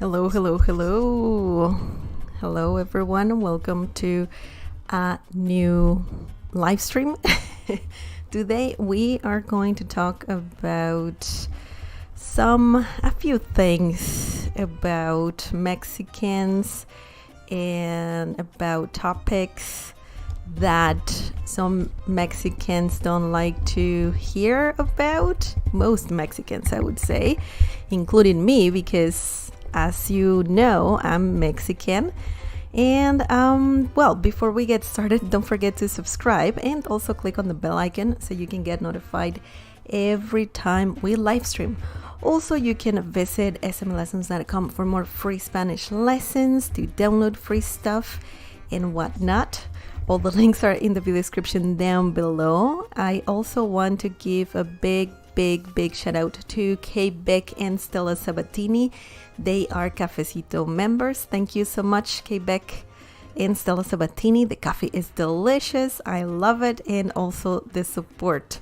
Hello, hello, hello. Hello, everyone. Welcome to a new live stream. Today, we are going to talk about a few things about Mexicans and about topics that some Mexicans don't like to hear about. Most Mexicans, I would say, including me, because as you know, I'm Mexican. And well, before we get started, don't forget to subscribe and also click on the bell icon so you can get notified every time we live stream. Also, you can visit smlessons.com for more free Spanish lessons, to download free stuff and whatnot. All the links are in the video description down below. I also want to give a big shout out to Quebec and Stella Sabatini. They are Cafecito members. Thank you so much, Quebec and Stella Sabatini. The coffee is delicious. I love it. And also the support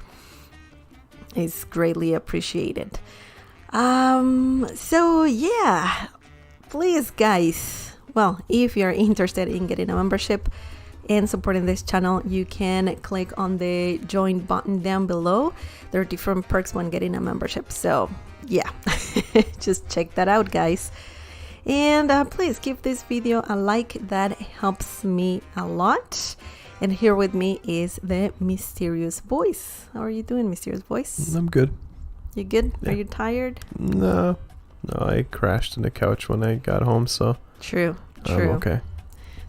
is greatly appreciated. So yeah, please guys, well, if you're interested in getting a membership and supporting this channel, you can click on the join button down below. There are different perks when getting a membership. So yeah, just check that out, guys. And please give this video a like. That helps me a lot. And here with me is the mysterious voice. How are you doing, mysterious voice? I'm good. You good? Yeah. Are you tired? No, I crashed on the couch when I got home, so True. I'm okay.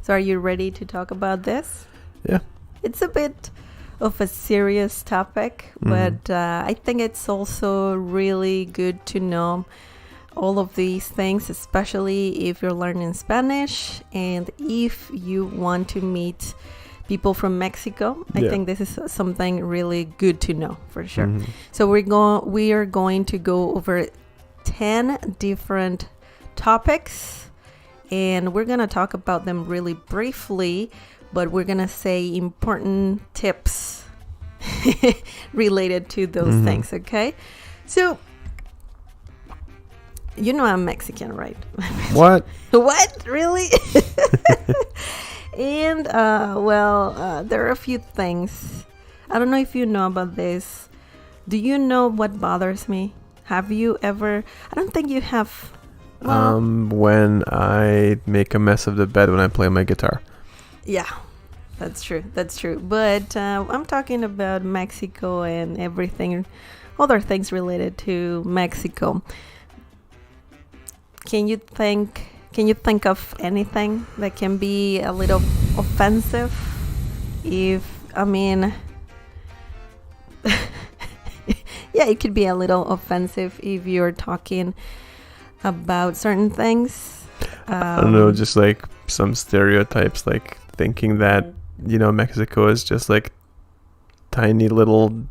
So are you ready to talk about this? Yeah. It's a bit of a serious topic, but I think it's also really good to know all of these things, especially if you're learning Spanish and if you want to meet people from Mexico. I think this is something really good to know for sure. So we are going to go over 10 different topics. And we're going to talk about them really briefly, but we're going to say important tips related to those things, okay? So, you know I'm Mexican, right? What? What? Really? And, there are a few things. I don't know if you know about this. Do you know what bothers me? Have you ever... I don't think you have... Well, when I make a mess of the bed when I play my guitar. Yeah, that's true. But I'm talking about Mexico and everything, other things related to Mexico. Can you think of anything that can be a little offensive? Yeah, it could be a little offensive if you're talking about certain things. I don't know, just like some stereotypes, like thinking that, Mexico is just like tiny little,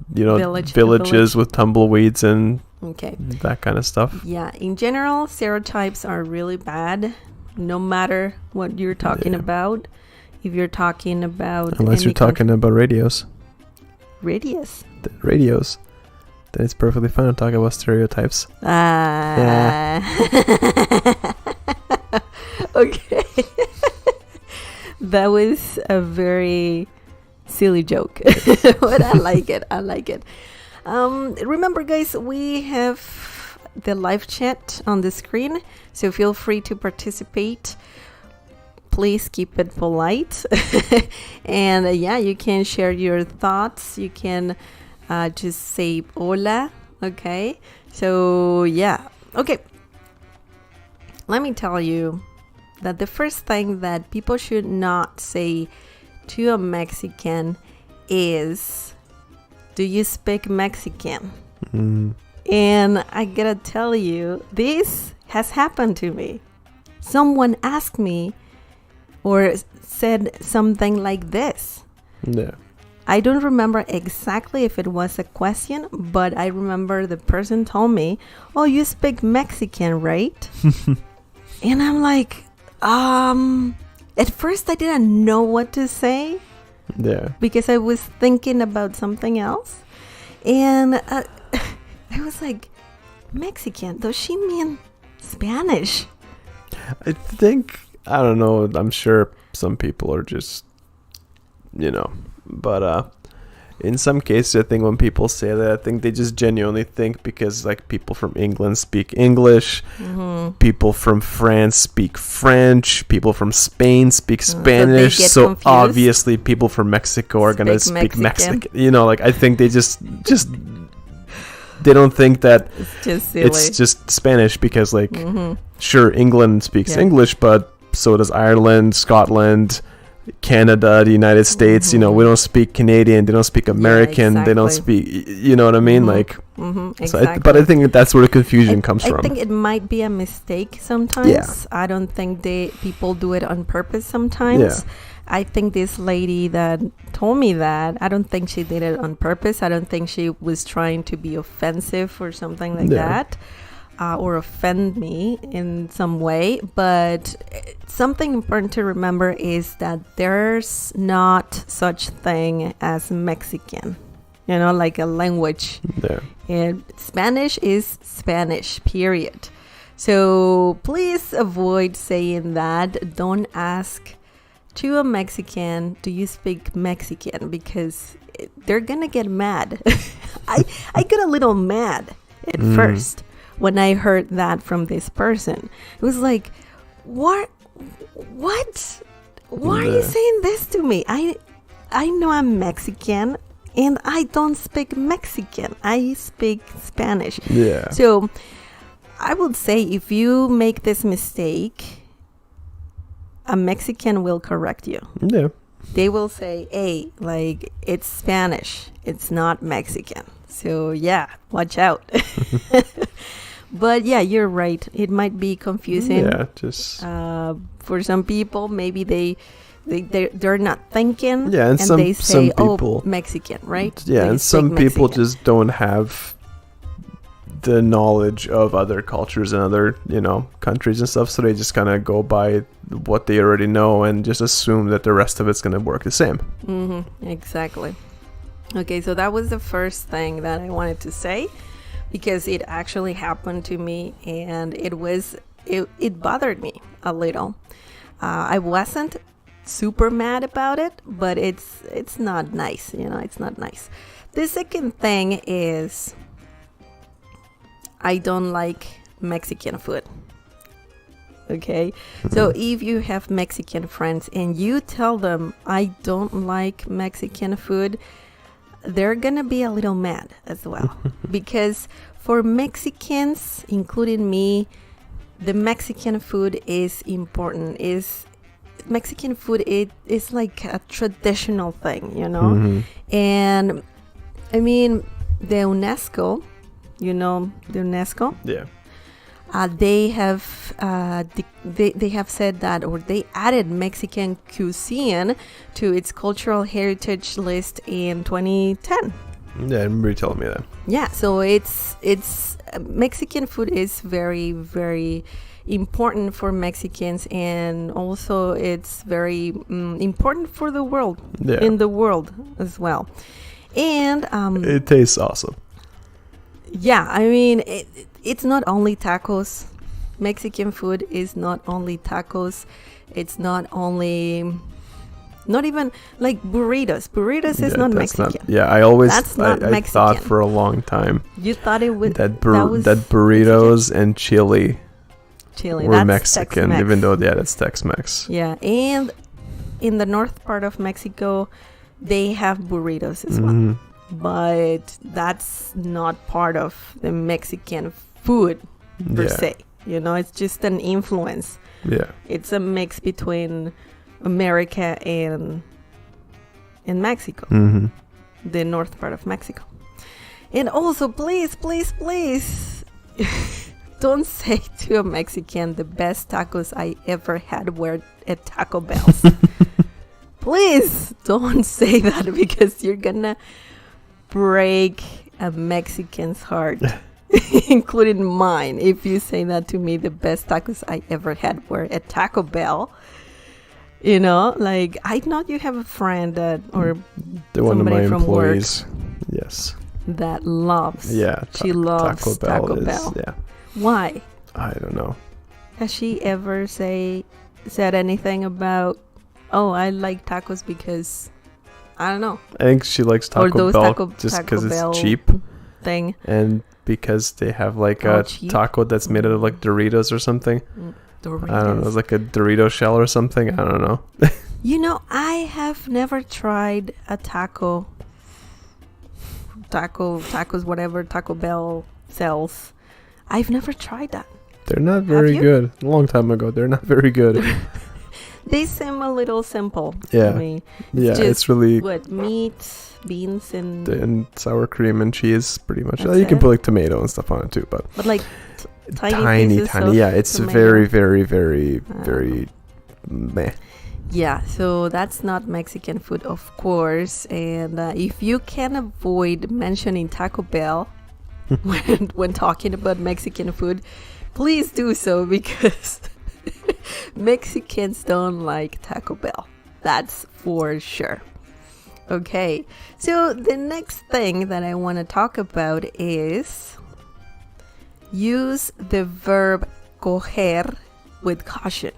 villages with tumbleweeds and that kind of stuff. Yeah, in general, stereotypes are really bad, no matter what you're talking about. If you're talking about... Unless you're talking about radios. Radios? Radios. Then it's perfectly fine to talk about stereotypes. Yeah. Okay. That was a very silly joke. But I like it. Remember, guys, we have the live chat on the screen, so feel free to participate. Please keep it polite. And you can share your thoughts. You can... just say hola, okay? So, okay. Let me tell you that the first thing that people should not say to a Mexican is, do you speak Mexican? And I gotta tell you, this has happened to me. Someone asked me or said something like this. Yeah. I don't remember exactly if it was a question, but I remember the person told me, "Oh, you speak Mexican, right?" And I'm like, at first I didn't know what to say. Yeah. Because I was thinking about something else. And I was like, Mexican, does she mean Spanish? I think, I don't know, I'm sure some people are just, but in some cases, I think when people say that, I think they just genuinely think because like people from England speak English, people from France speak French, people from Spain speak Spanish, so obviously people from Mexico are going to speak Mexican. Like I think they just they don't think that it's just Spanish because like sure, England speaks English, but so does Ireland, Scotland, Canada, the United States. We don't speak Canadian, they don't speak American, they don't speak, you know what I mean? Like exactly. So but I think that's where the confusion comes from. I think it might be a mistake sometimes. I don't think people do it on purpose sometimes. I think this lady that told me that, I don't think she did it on purpose. I don't think she was trying to be offensive or something like that. Or offend me in some way, but something important to remember is that there's not such thing as Mexican, like a language. And Spanish is Spanish, period. So please avoid saying that. Don't ask to a Mexican, do you speak Mexican? Because they're gonna get mad. I got a little mad at first when I heard that from this person. It was like, what? Why are you saying this to me? I know I'm Mexican and I don't speak Mexican. I speak Spanish. So I would say if you make this mistake, a Mexican will correct you. They will say, hey, like, it's Spanish. It's not Mexican. So yeah, watch out. But yeah, you're right. It might be confusing. Just for some people, maybe they're not thinking. And they say, some people, Mexican, right? And some people just don't have the knowledge of other cultures and other, countries and stuff. So they just kind of go by what they already know and just assume that the rest of it's going to work the same. Exactly. Okay, so that was the first thing that I wanted to say, because it actually happened to me and it bothered me a little. I wasn't super mad about it, but it's not nice, it's not nice. The second thing is I don't like Mexican food. Okay, so if you have Mexican friends and you tell them I don't like Mexican food, they're gonna be a little mad as well. Because for Mexicans, including me, the Mexican food is important. Mexican food, it is like a traditional thing, And I mean, the UNESCO, the UNESCO, they have said that, or they added Mexican cuisine to its cultural heritage list in 2010. I remember you telling me that. So it's Mexican food is very, very important for Mexicans, and also it's very important for the world, in the world as well. And it tastes awesome. I mean, it's not only tacos. Mexican food is not only tacos. It's not even like burritos. Burritos is not Mexican. I thought for a long time. You thought it would that burritos Mexican? And chili were Mexican, Tex-Mex. Even though that's Tex-Mex. And in the north part of Mexico, they have burritos as well. But that's not part of the Mexican food per se. It's just an influence. It's a mix between America and Mexico, the north part of Mexico. And also, please, don't say to a Mexican the best tacos I ever had were at Taco Bell's. Please don't say that, because you're gonna break a Mexican's heart, including mine, if you say that to me. The best tacos I ever had were at Taco Bell. Like, I know you have a friend or somebody from employees. Work that loves Taco Bell. Yeah. Why? I don't know. Has she ever said anything about, oh, I like tacos because, I don't know. I think she likes Taco Bell just because it's cheap. Thing. And because they have like a cheap. Taco that's made out of like Doritos or something. Doritos. I don't know. It's like a Dorito shell or something. I don't know. I have never tried a tacos, whatever Taco Bell sells. I've never tried that. They're not very good. A long time ago, they're not very good. They seem a little simple. Yeah. I mean, it's really what, meat, beans, and sour cream and cheese, pretty much. That's You can it? put like tomato and stuff on it too, but like tiny. Yeah, it's tomato. very, very, very, very meh. Yeah, so that's not Mexican food, of course. And if you can avoid mentioning Taco Bell when talking about Mexican food, please do so, because Mexicans don't like Taco Bell. That's for sure. Okay, so the next thing that I want to talk about is use the verb coger with caution.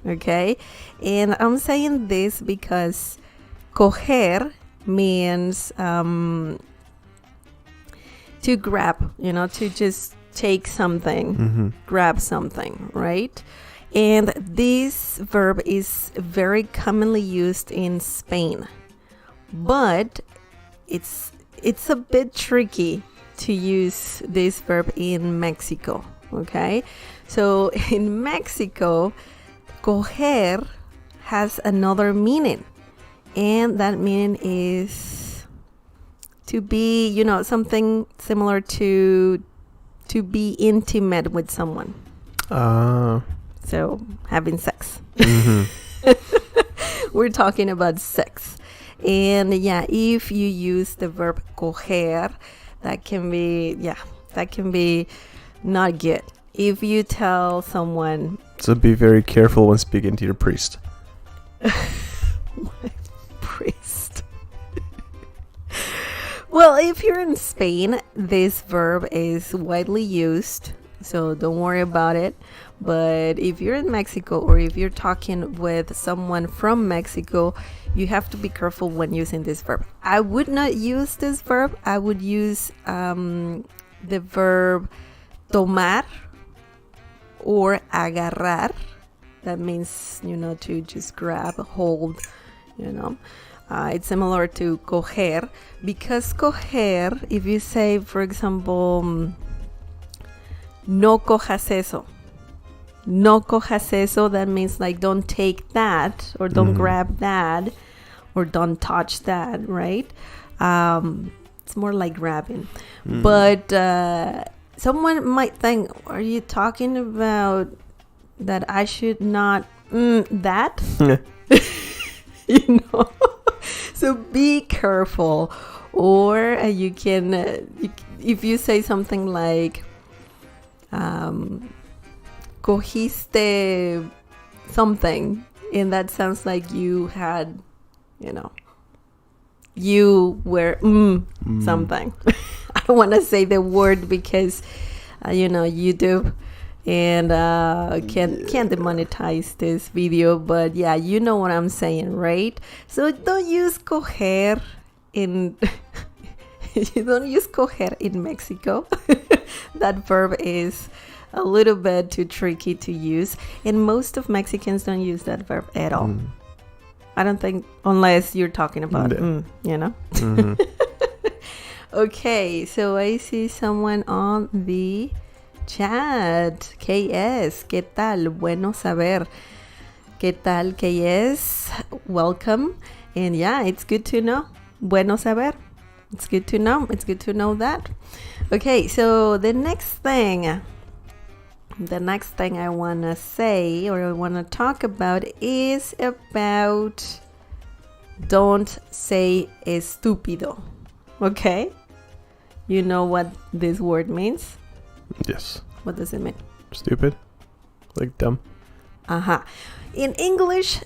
Okay, and I'm saying this because coger means to grab, to just take something, grab something, right? And this verb is very commonly used in Spain, but it's a bit tricky to use this verb in Mexico. Okay, so in Mexico, coger has another meaning, and that meaning is to be, something similar to be intimate with someone. So having sex. We're talking about sex. And yeah, if you use the verb coger, that can be not good. If you tell someone, so be very careful when speaking to your priest. My priest. Well, if you're in Spain, this verb is widely used, so don't worry about it. But if you're in Mexico, or if you're talking with someone from Mexico, you have to be careful when using this verb. I would not use this verb. I would use the verb tomar or agarrar. That means, to just grab, hold, It's similar to coger, because coger, if you say, for example, no cojas eso. No cojas eso, that means like don't take that, or don't grab that, or don't touch that, right? It's more like grabbing. But someone might think, are you talking about that I should not that? So be careful. Or you can, if you say something like, cogiste something, and that sounds like you had, you were something. I don't want to say the word because, YouTube and can't demonetize this video, but yeah, you know what I'm saying, right? So don't use coger in you don't use coger in Mexico. That verb is a little bit too tricky to use, and most of Mexicans don't use that verb at all. I don't think, unless you're talking about Okay, so I see someone on the chat. KS, ¿qué tal? Bueno saber. ¿Qué tal, KS? Welcome. And yeah, it's good to know. Bueno saber. It's good to know. It's good to know that. Okay, so the next thing I want to say, or I want to talk about, is about don't say estúpido. Okay? You know what this word means? Yes. What does it mean? Stupid? Like dumb? In English,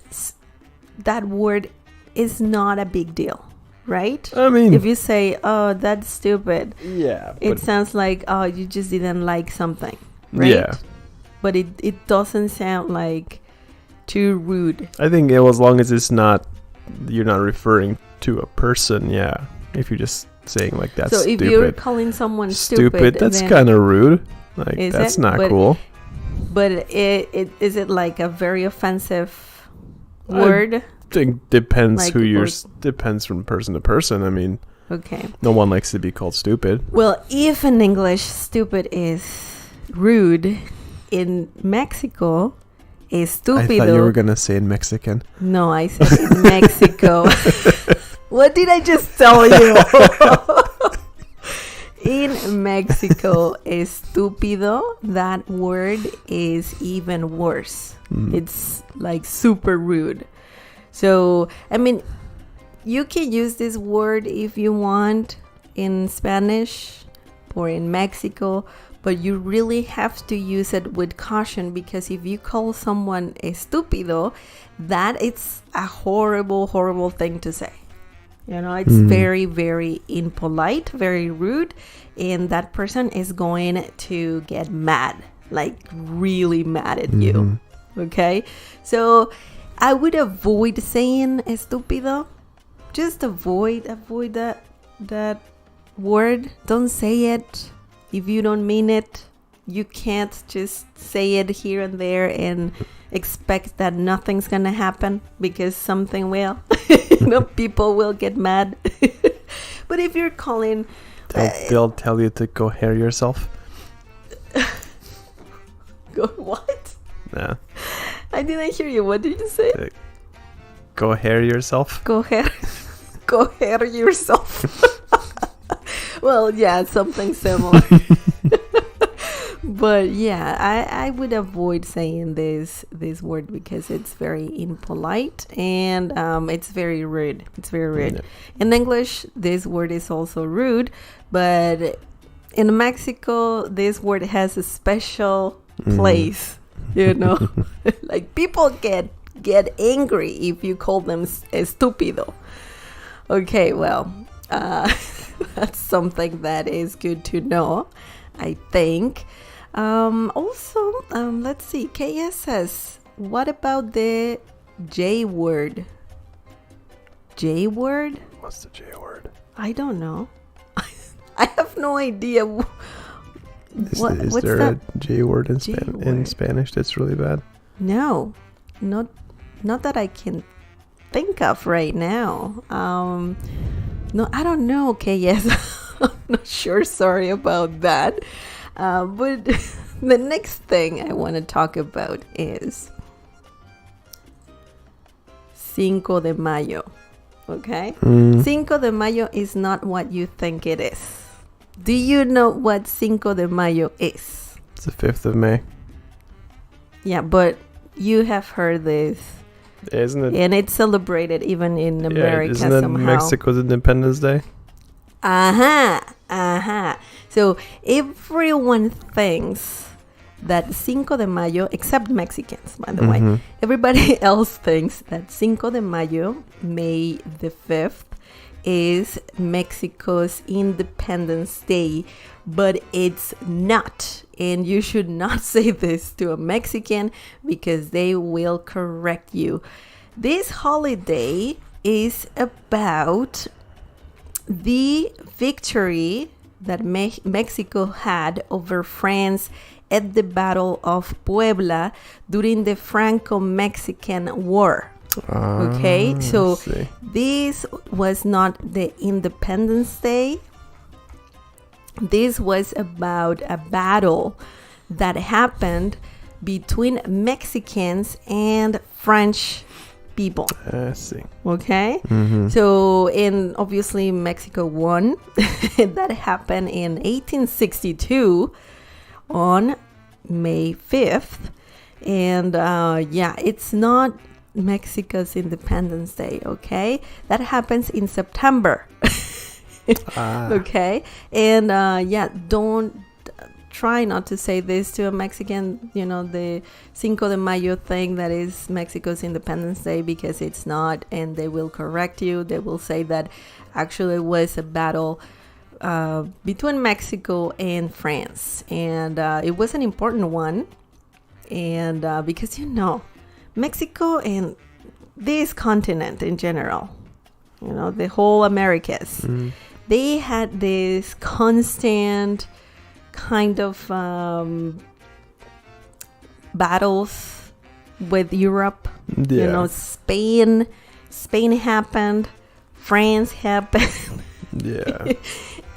that word is not a big deal, right? I mean, if you say, oh, that's stupid, yeah, it sounds like, oh, you just didn't like something, right? Yeah. but it doesn't sound like too rude. I think as long as it's not, you're not referring to a person. Yeah, if you're just saying like that's so stupid. if you're calling someone stupid, that's kind of rude. Like that's not cool. But is it like a very offensive word? I think depends like depends from person to person. I mean, okay. No one likes to be called stupid. Well, if in English stupid is rude, in Mexico estúpido. I thought you were gonna say in Mexican. No, I said in Mexico. What did I just tell you? In Mexico, estúpido, that word is even worse. It's like super rude. So, I mean, you can use this word if you want in Spanish or in Mexico, but you really have to use it with caution, because if you call someone estúpido, that it's a horrible, horrible thing to say. You know, it's very, very impolite, very rude, and that person is going to get mad, like really mad at you. Okay? So I would avoid saying estúpido. Just avoid that word. Don't say it if you don't mean it. You can't just say it here and there and expect that nothing's gonna happen, because something will. People will get mad. But if you're calling, they'll tell you to go hair yourself. Go what? Yeah. I didn't hear you. What did you say? Go hair yourself. Go hair yourself. Well, yeah, something similar. But yeah, I would avoid saying this word, because it's very impolite and it's very rude. It's very rude. Yeah. In English, this word is also rude, but in Mexico, this word has a special place. You know, like people get angry if you call them estúpido. Okay, well, that's something that is good to know, I think. Also, let's see. KS says, what about the J word? J word? What's the J word? I don't know. I have no idea. Is there a J word in Spanish that's really bad? No, not that I can think of right now. No, I don't know. Okay, yes. I'm not sure. Sorry about that. But the next thing I want to talk about is Cinco de Mayo. Okay? Cinco de Mayo is not what you think it is. Do you know what Cinco de Mayo is? It's the 5th of May. Yeah, but you have heard this. Isn't it? And it's celebrated even in America isn't it somehow. Mexico's Independence Day? So everyone thinks that Cinco de Mayo, except Mexicans, by the way, everybody else thinks that Cinco de Mayo, May the 5th, is Mexico's Independence Day, but it's not. And you should not say this to a Mexican, because they will correct you. This holiday is about the victory that Mexico had over France at the Battle of Puebla during the Franco-Mexican War. Okay, so this was not the Independence Day. This was about a battle that happened between Mexicans and French people. I see. Okay? So, obviously Mexico won. That happened in 1862 on May 5th. And it's not Mexico's Independence Day, okay? That happens in September. Okay? And don't try not to say this to a Mexican, the Cinco de Mayo thing that is Mexico's Independence Day, because it's not, and they will correct you. They will say that actually it was a battle between Mexico and France, and it was an important one. And because, Mexico and this continent in general, the whole Americas, they had this constant kind of battles with Europe. Spain happened, France happened,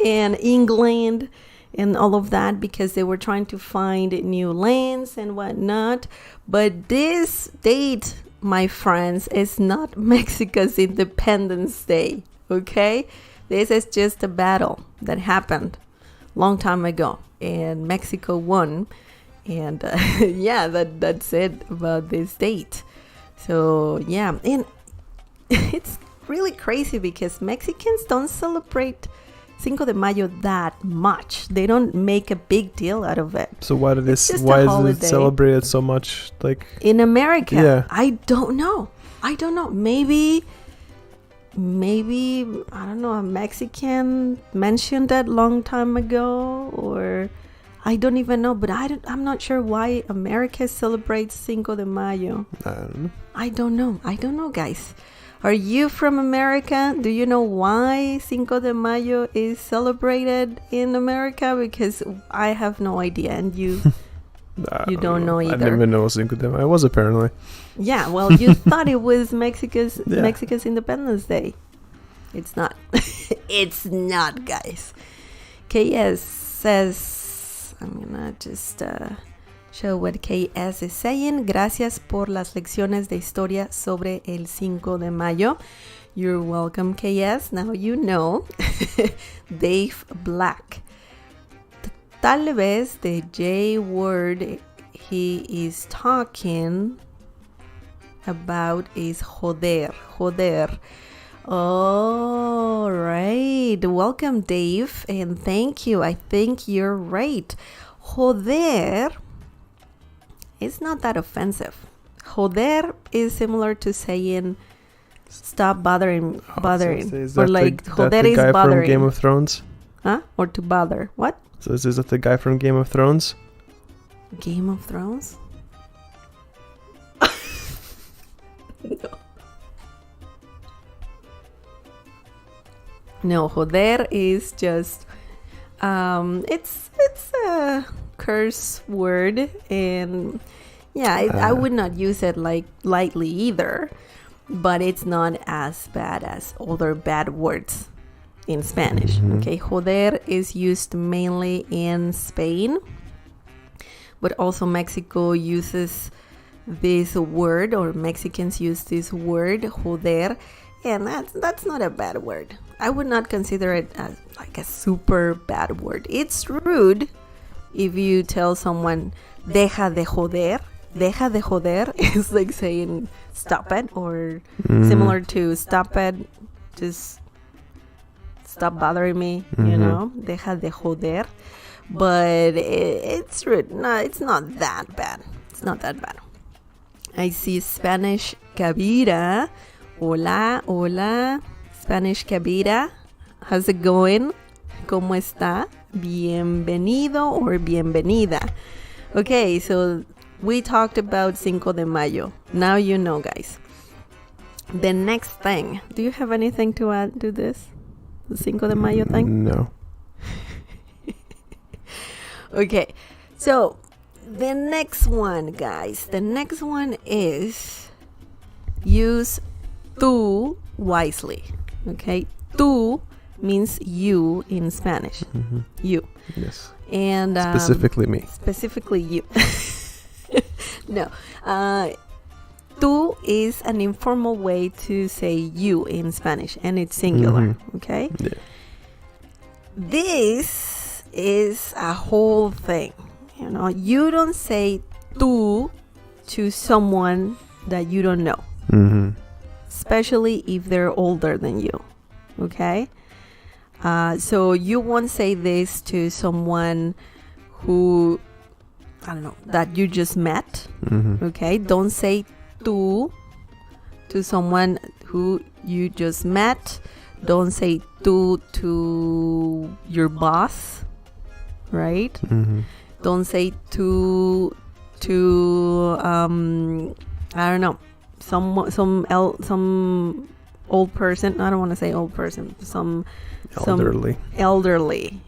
and England and all of that, because they were trying to find new lands and whatnot. But this date, my friends, is not Mexico's Independence Day, okay? This is just a battle that happened long time ago, and Mexico won. And that's it about this date. So and it's really crazy because Mexicans don't celebrate Cinco de Mayo that much. They don't make a big deal out of it. So why is it celebrated so much, like in America? Yeah. I don't know. Maybe I don't know, a Mexican mentioned that long time ago, or I don't even know, but I'm not sure why America celebrates Cinco de Mayo. I don't know. I don't know, guys. Are you from America? Do you know why Cinco de Mayo is celebrated in America? Because I have no idea, and you don't know either. I didn't even know what Cinco de Mayo was, apparently. Yeah, well, you thought it was Mexico's Independence Day. It's not. It's not, guys. KS says, I'm gonna just show what KS is saying. Gracias por las lecciones de historia sobre el 5 de Mayo. You're welcome, KS. Now you know. Dave Black. Tal vez the J word he is talking about is joder. All right. Welcome, Dave. And thank you. I think you're right. Joder is not that offensive. Joder is similar to saying stop bothering. Or like joder is guy bothering. From Game of Thrones? Huh? Or to bother. What? So is that the guy from Game of Thrones? Game of Thrones? No, joder is just it's a curse word, and I would not use it like lightly either, but it's not as bad as other bad words in Spanish. Okay, joder is used mainly in Spain, but also Mexico uses this word, or Mexicans use this word, joder, and that's not a bad word. I would not consider it as like a super bad word. It's rude if you tell someone deja de joder. Deja de joder is like saying stop it, or similar to stop it, just stop bothering me, deja de joder. But it's rude. No, it's not that bad. It's not that bad. I see Spanish Kabira. Hola. Spanish Kabira. How's it going? ¿Cómo está? Bienvenido or bienvenida. Okay, so we talked about Cinco de Mayo. Now you know, guys. The next thing. Do you have anything to add to this? The Cinco de Mayo thing? No. Okay, so the next one, guys. The next one is use tú wisely. Okay, tú means you in Spanish. You. Yes. And specifically me. Specifically you. No. Tú is an informal way to say you in Spanish, and it's singular. Okay. Yeah. This is a whole thing. You don't say tú to someone that you don't know. Especially if they're older than you. Okay? So you won't say this to someone who, I don't know, that you just met. Okay? Don't say tú to someone who you just met. Don't say tú to your boss. Right? Don't say tú to I don't know, some old person. I don't want to say old person. Some elderly.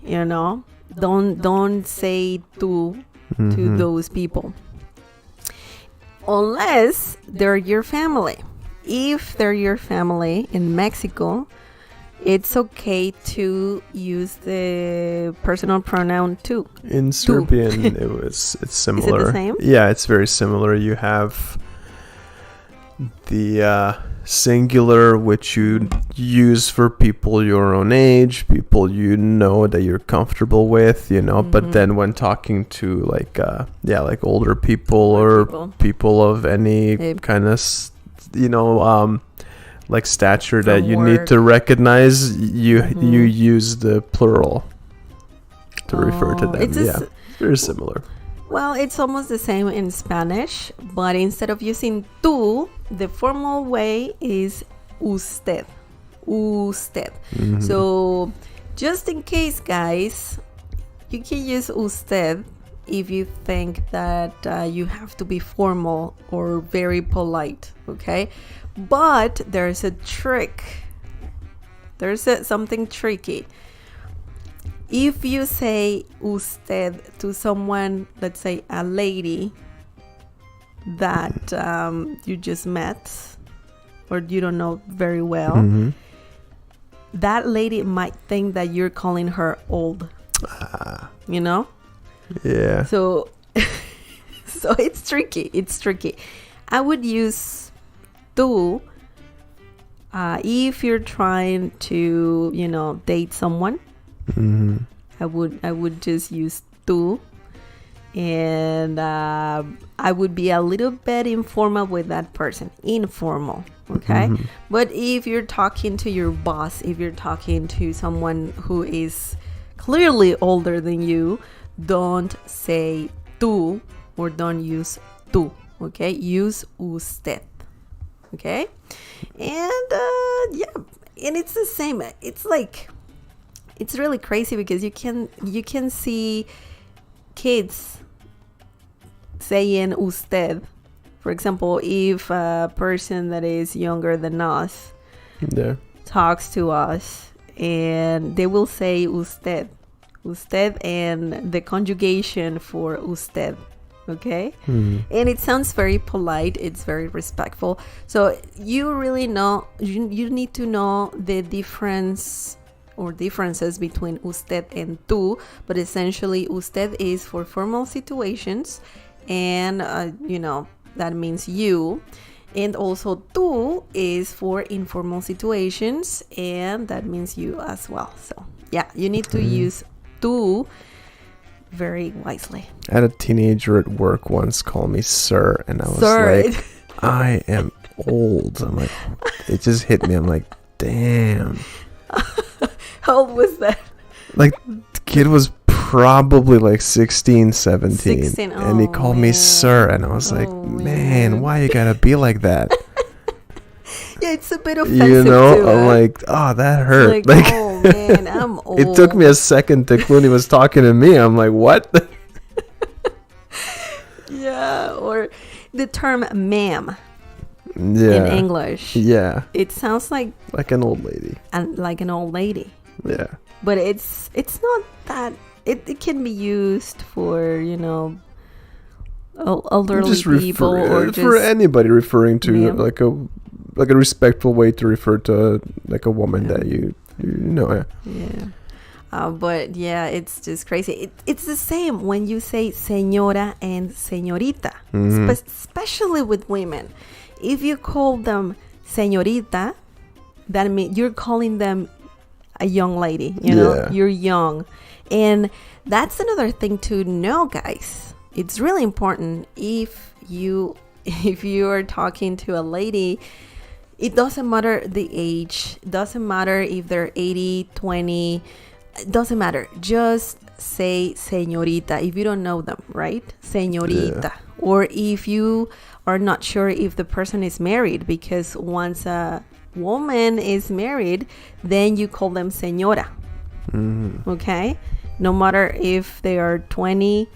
You know, don't say tú to those people unless they're your family. If they're your family in Mexico, it's okay to use the personal pronoun tú. In Serbian, it's similar. Is it the same? Yeah, it's very similar. You have the singular, which you use for people your own age, people you know that you're comfortable with, you know. But then when talking to like older people or people of any kind of, you know, like stature that you need to recognize, you use the plural to refer to them. It's very similar. Well, it's almost the same in Spanish, but instead of using tú, the formal way is usted. So just in case, guys, you can use usted if you think that you have to be formal or very polite, okay? But there's a trick. There's something tricky. If you say usted to someone, let's say a lady that you just met or you don't know very well, that lady might think that you're calling her old. You know? Yeah. So it's tricky. It's tricky. I would use tú if you're trying to, you know, date someone. I would just use tú, and I would be a little bit informal with that person, informal, okay? But if you're talking to your boss, if you're talking to someone who is clearly older than you, don't say tú or don't use tú, okay? Use usted, okay? And and it's the same. It's like, it's really crazy because you can see kids saying usted. For example, if a person that is younger than us talks to us, and they will say usted and the conjugation for usted, okay? And it sounds very polite, it's very respectful. So you really know, you need to know the difference or differences between usted and tú, but essentially usted is for formal situations, and you know, that means you, and also tú is for informal situations, and that means you as well. So yeah, you need to use tú very wisely. I had a teenager at work once call me sir, and I was like, I am old. I'm like, it just hit me. I'm like, damn. How old was that? Like, the kid was probably like 16, 17. And he called me sir. And I was like, man, why you gotta be like that? Yeah, it's a bit offensive. You know, too, I'm like, oh, that hurt. Like, oh, man, I'm old. It took me a second to Clooney was talking to me. I'm like, what? Yeah, or the term ma'am. Yeah. In English. Yeah. It sounds like an old lady. And like an old lady. Yeah. But it's not that. It can be used for, you know, elderly people or just for anybody referring to ma'am. like a respectful way to refer to like a woman that you know. Yeah. But yeah, it's just crazy. It's the same when you say señora and señorita, especially with women. If you call them señorita, that means you're calling them a young lady, you know, you're young. And that's another thing to know, guys. It's really important if you are talking to a lady, it doesn't matter the age, doesn't matter if they're 80, 20, it doesn't matter. Just say señorita if you don't know them, right? Señorita. Yeah. Or if you are not sure if the person is married, because once a woman is married, then you call them señora. Okay? No matter if they are 20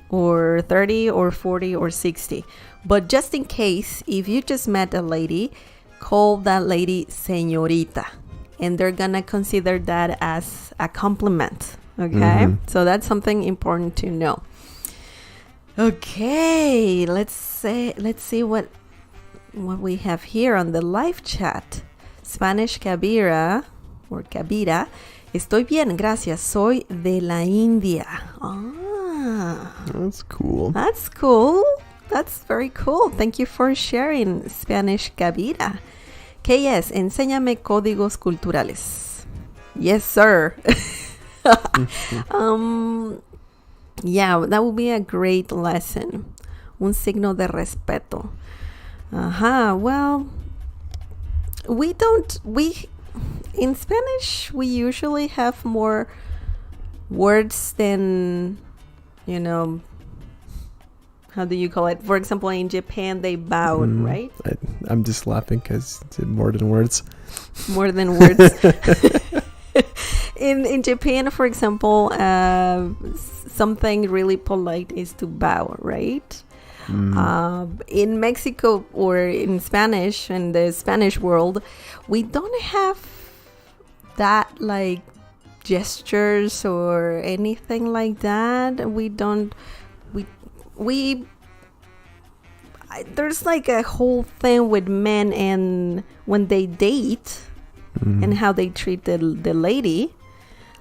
or 30 or 40 or 60. But just in case, if you just met a lady, call that lady señorita. And they're going to consider that as a compliment. Okay? So that's something important to know. Okay, let's see what we have here on the live chat. Spanish Kabira or Kabira. Estoy bien, gracias. Soy de la India. That's cool. That's cool. That's very cool. Thank you for sharing, Spanish Kabira. KS, enséñame códigos culturales. Yes, sir. Yeah, that would be a great lesson. Un signo de respeto. Well, in Spanish, we usually have more words than, how do you call it? For example, in Japan, they bowed, right? I'm just laughing because it's more than words. More than words. In Japan, for example, something really polite is to bow, right? In Mexico or in Spanish, in the Spanish world, we don't have that like gestures or anything like that. There's like a whole thing with men and when they date and how they treat the lady.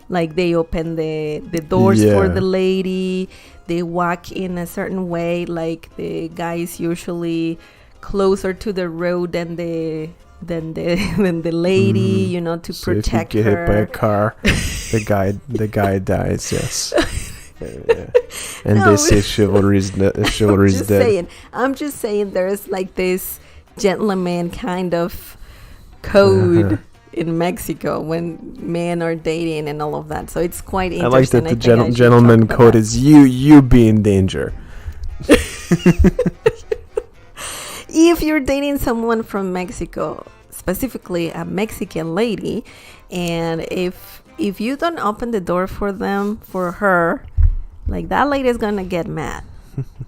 Like they open the doors for the lady. They walk in a certain way. Like the guy is usually closer to the road than the lady, to so protect if you get her. hit by a car, the guy dies. Yes. Yeah. And they say chivalry's dead. I'm just saying there's like this gentleman kind of code in Mexico when men are dating and all of that. So it's quite interesting. I like that the gentleman code is you be in danger. If you're dating someone from Mexico, specifically a Mexican lady, and if you don't open the door for her, like that lady is gonna get mad.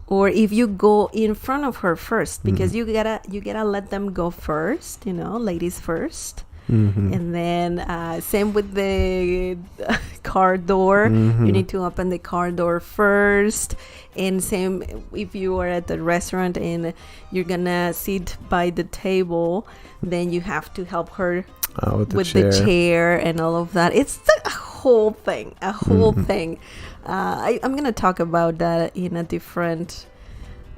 Or if you go in front of her first, because you gotta let them go first, ladies first. And then same with the car door. You need to open the car door first. And same if you are at the restaurant and you're gonna sit by the table, then you have to help her with the chair and all of that. It's a whole thing. I'm gonna talk about that in a different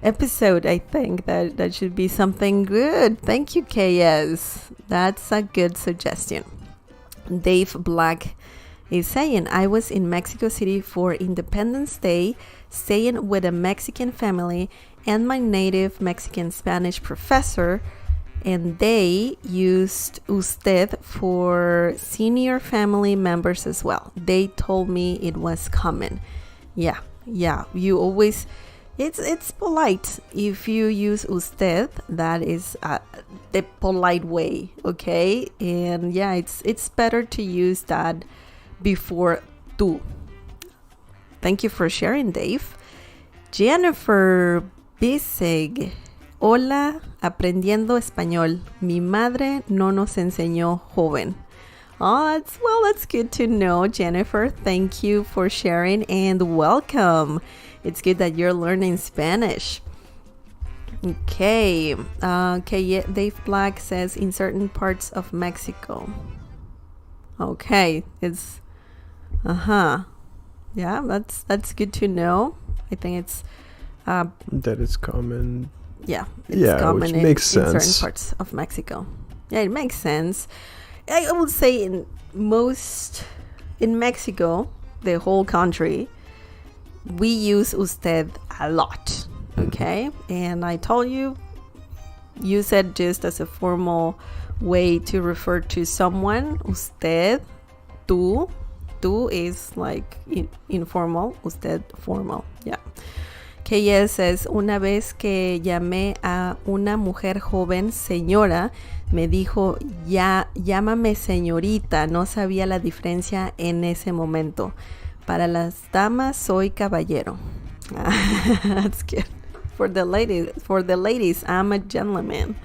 episode. I think that should be something good. Thank you, KS. That's a good suggestion. Dave Black is saying, I was in Mexico City for Independence Day, staying with a Mexican family and my native Mexican Spanish professor, and they used usted for senior family members as well. They told me it was common. Yeah. You always... It's polite if you use usted. That is the polite way, okay? And yeah, it's better to use that before tú. Thank you for sharing, Dave. Jennifer Biseg. Hola, aprendiendo español. Mi madre no nos enseñó joven. That's good to know, Jennifer. Thank you for sharing and welcome. It's good that you're learning Spanish. Okay. Dave Black says in certain parts of Mexico. Okay. It's yeah, that's good to know. I think it's that it's common. Yeah, it's common which makes sense in certain parts of Mexico. Yeah, it makes sense. I would say in Mexico, the whole country, we use usted a lot, okay? And I told you, use it just as a formal way to refer to someone. Usted, tú is like informal, usted formal, yeah. KS says, una vez que llamé a una mujer joven, señora, me dijo, llámame señorita, no sabía la diferencia en ese momento. Para las damas soy caballero. That's good. For the ladies, I'm a gentleman.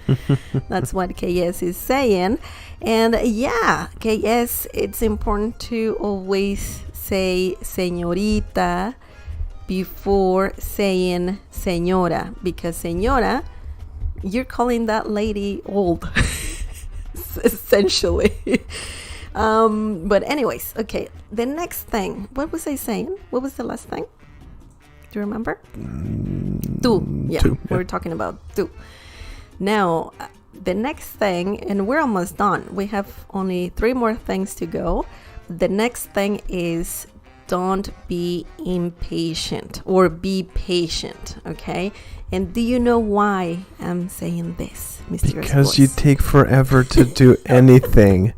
That's what KS is saying. And yeah, KS, it's important to always say señorita before saying señora, because señora, you're calling that lady old, essentially. But anyways, okay, the next thing, what was I saying? What was the last thing? Do you remember? Tú. Yeah, tú, we're talking about tú. Now, the next thing, and we're almost done. We have only 3 more things to go. The next thing is don't be impatient, or be patient, okay? And do you know why I'm saying this, Mr. Because you take forever to do anything.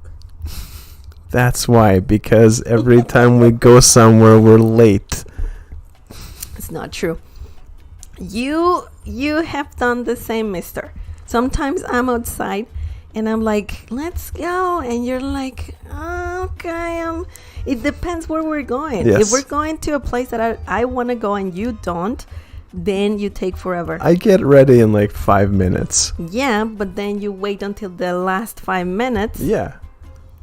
That's why. Because every time we go somewhere, we're late. It's not true. You have done the same, mister. Sometimes I'm outside and I'm like, let's go. And you're like, okay. It depends where we're going. Yes. If we're going to a place that I want to go and you don't, then you take forever. I get ready in like 5 minutes. Yeah, but then you wait until the last 5 minutes. Yeah.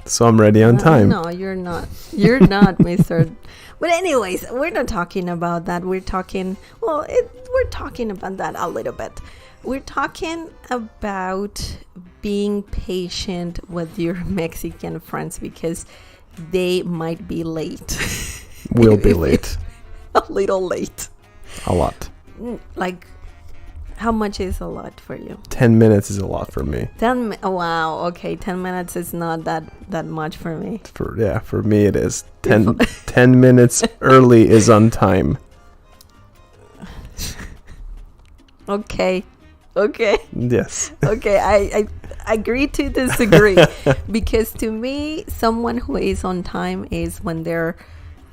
So I'm ready on time. No, you're not. You're not, mister. But anyways, we're not talking about that. We're talking about that a little bit. We're talking about being patient with your Mexican friends because they might be late. We'll be late. A little late. A lot. Like, how much is a lot for you? 10 minutes is a lot for me. Wow, okay, 10 minutes is not that much for me. For me it is. 10 minutes early is on time. Okay. Yes. Okay, I agree to disagree. Because to me, someone who is on time is when they're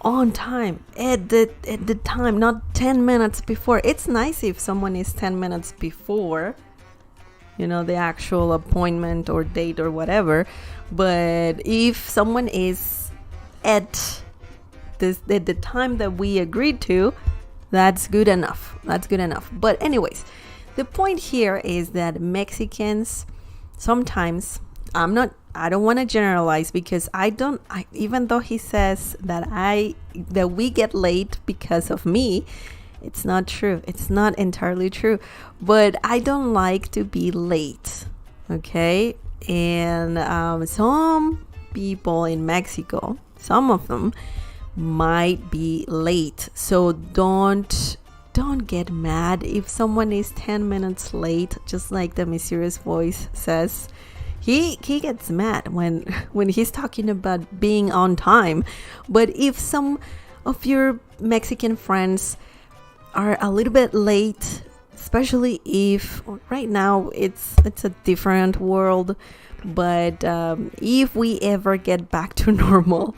on time at the time, not 10 minutes before. It's nice if someone is 10 minutes before, the actual appointment or date or whatever. But if someone is at the time that we agreed to, that's good enough. But anyways, the point here is that Mexicans sometimes, I don't want to generalize because even though he says that we get late because of me, it's not true. It's not entirely true. But I don't like to be late. Okay? And some people in Mexico, some of them might be late. So don't get mad if someone is 10 minutes late, just like the mysterious voice says. He gets mad when he's talking about being on time. But if some of your Mexican friends are a little bit late, especially if right now it's a different world, but if we ever get back to normal,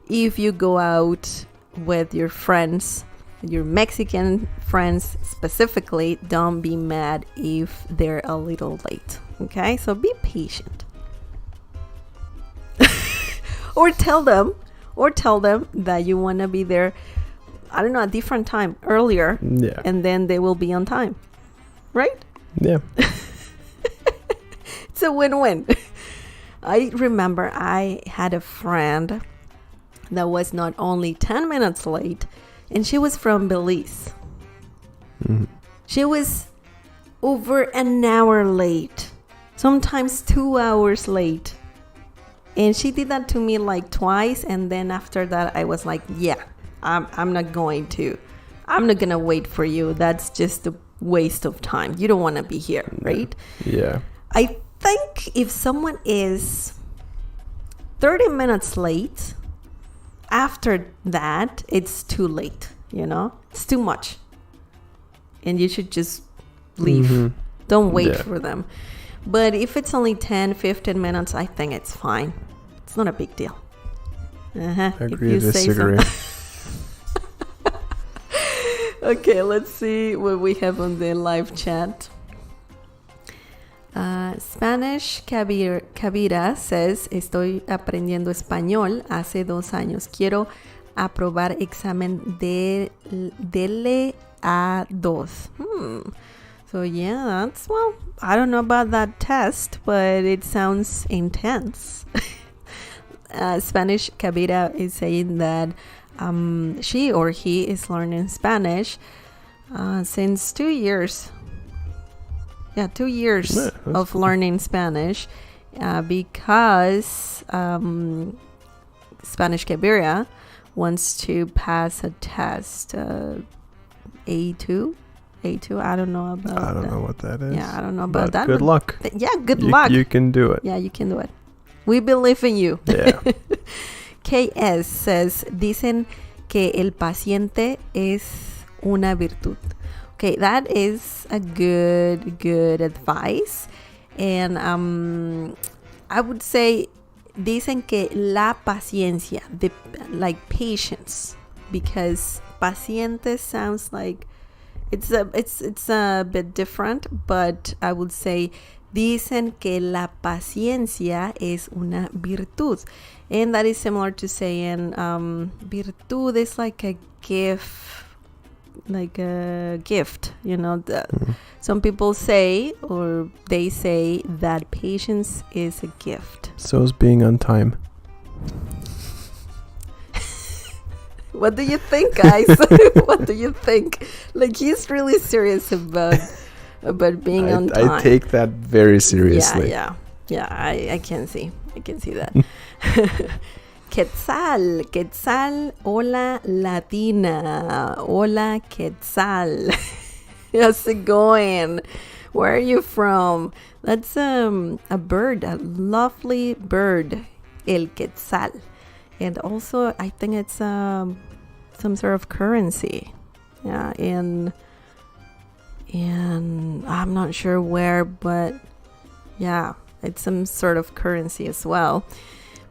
if you go out with your friends, your Mexican friends specifically, don't be mad if they're a little late. Okay, so be patient. or tell them that you want to be there, I don't know, a different time, earlier. Yeah. And then they will be on time. Right? Yeah. It's a win-win. I remember I had a friend that was not only 10 minutes late, and she was from Belize. Mm-hmm. She was over an hour late. Sometimes 2 hours late. And she did that to me like twice. And then after that, I was like, yeah, I'm not going to wait for you. That's just a waste of time. You don't want to be here, right? Yeah. I think if someone is 30 minutes late, after that, it's too late, It's too much. And you should just leave. Mm-hmm. Don't wait for them. But if it's only 10, 15 minutes, I think it's fine. It's not a big deal. Agree to disagree. Okay, let's see what we have on the live chat. Spanish Kavira says, estoy aprendiendo español hace 2 años. Quiero aprobar examen de a dos. So yeah, that's, well, I don't know about that test, but it sounds intense. Spanish Kabira is saying that she or he is learning Spanish since 2 years. Yeah, 2 years of learning Spanish because Spanish Kabira wants to pass a test, A2. A2, I don't know about that. I don't know what that is. Yeah, I don't know about that. Good luck. Good luck. You can do it. Yeah, you can do it. We believe in you. Yeah. KS says, dicen que el paciente es una virtud. Okay, that is a good advice. And I would say, dicen que la paciencia, like patience, because paciente sounds like it's a bit different, but I would say dicen que la paciencia es una virtud, and that is similar to saying virtud is like a gift, Some people say, or they say, that patience is a gift. So is being on time. What do you think, guys? What do you think? Like, he's really serious about being on time. I take that very seriously. Yeah, I can see that. Quetzal, hola Latina, hola Quetzal. How's it going? Where are you from? That's a bird, a lovely bird, el Quetzal. And also, I think it's some sort of currency. Yeah, and I'm not sure where, but yeah, it's some sort of currency as well.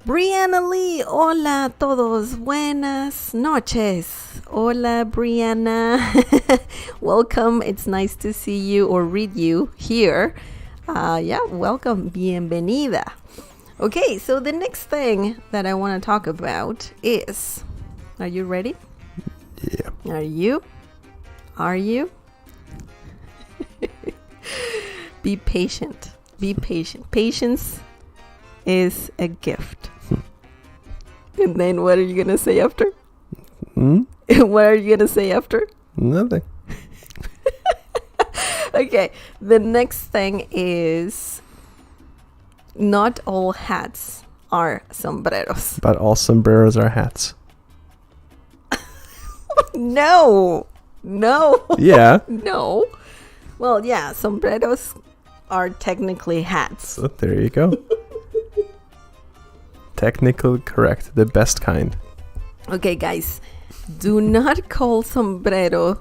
Brianna Lee, hola a todos, buenas noches. Hola, Brianna. Welcome. It's nice to see you or read you here. Welcome. Bienvenida. Okay, so the next thing that I want to talk about is, are you ready? Yeah. Are you? Be patient. Patience is a gift. And then what are you going to say after? What are you going to say after? Nothing. Okay, the next thing is, not all hats are sombreros. But all sombreros are hats. No. Yeah. No. Well, yeah, sombreros are technically hats. So there you go. Technically correct. The best kind. Okay, guys. Do not call sombrero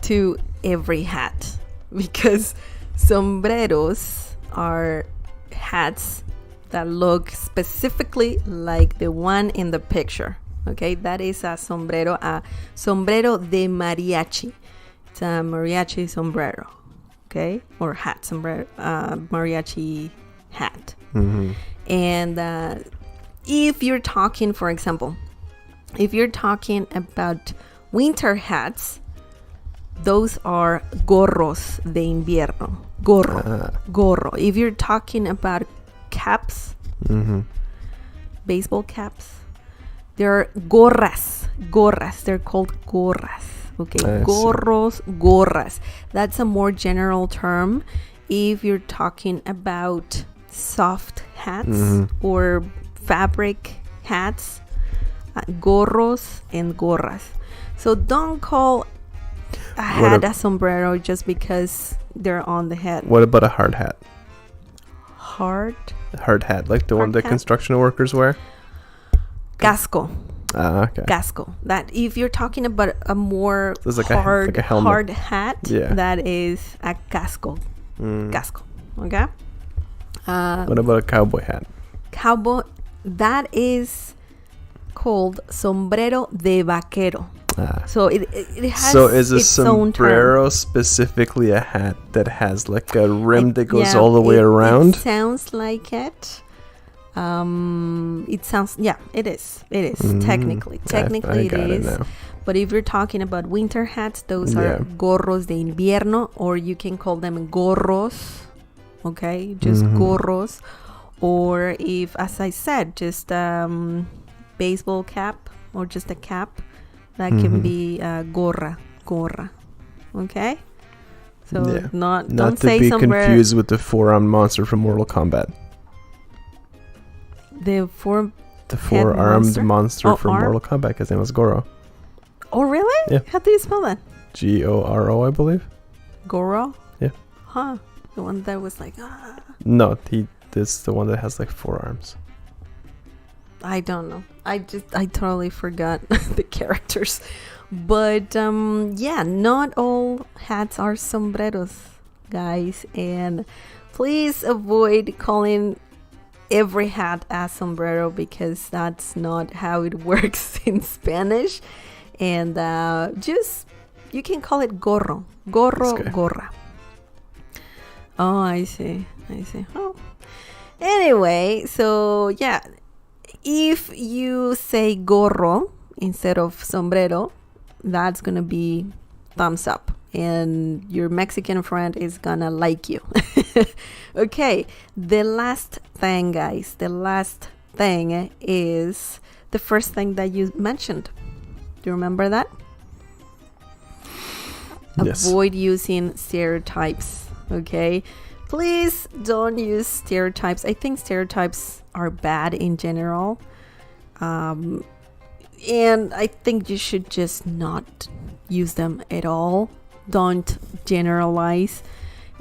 to every hat, because sombreros are hats that look specifically like the one in the picture. Okay, that is a sombrero de mariachi. It's a mariachi sombrero. Okay, or hat, sombrero, mariachi hat. Mm-hmm. And if you're talking, for example, if you're talking about winter hats, those are gorros de invierno. Gorro. If you're talking about caps, baseball caps, they're gorras. They're called gorras. Okay, gorras. That's a more general term. If you're talking about soft hats or fabric hats, gorros and gorras. So don't call a hat a sombrero just because they're on the head. What about a hard hat? Hard hat, like the one that construction workers wear? Casco. Okay. Casco. That if you're talking about a more like hard, a hard hat, yeah, that is a casco. Casco. Okay. What about a cowboy hat? Cowboy, that is called sombrero de vaquero. So it has so is a its own sombrero term. Specifically a hat that has like a rim that goes all the way around? It sounds like it. It sounds, it is technically I it is. But if you're talking about winter hats, those are gorros de invierno, or you can call them gorros, okay? Just gorros. Or if, as I said, just baseball cap or just a cap, that can be gorra, okay? So don't say to be somewhere confused with the four-armed monster from Mortal Kombat. The four-armed monster from Mortal Kombat. His name was Goro. Oh, really? Yeah. How do you spell that? Goro, I believe. Goro? Yeah. Huh. The one that was like, No, this the one that has like 4 arms. I don't know. I totally forgot the characters. But not all hats are sombreros, guys. And please avoid calling every hat a sombrero, because that's not how it works in Spanish. And you can call it gorro, gorra. Oh, I see. Oh, anyway, so if you say gorro instead of sombrero, that's gonna be thumbs up, and your Mexican friend is gonna like you. Okay, the last thing, guys, is the first thing that you mentioned. Do you remember that? Yes. Avoid using stereotypes, okay? Please don't use stereotypes. I think stereotypes are bad in general. And I think you should just not use them at all. Don't generalize.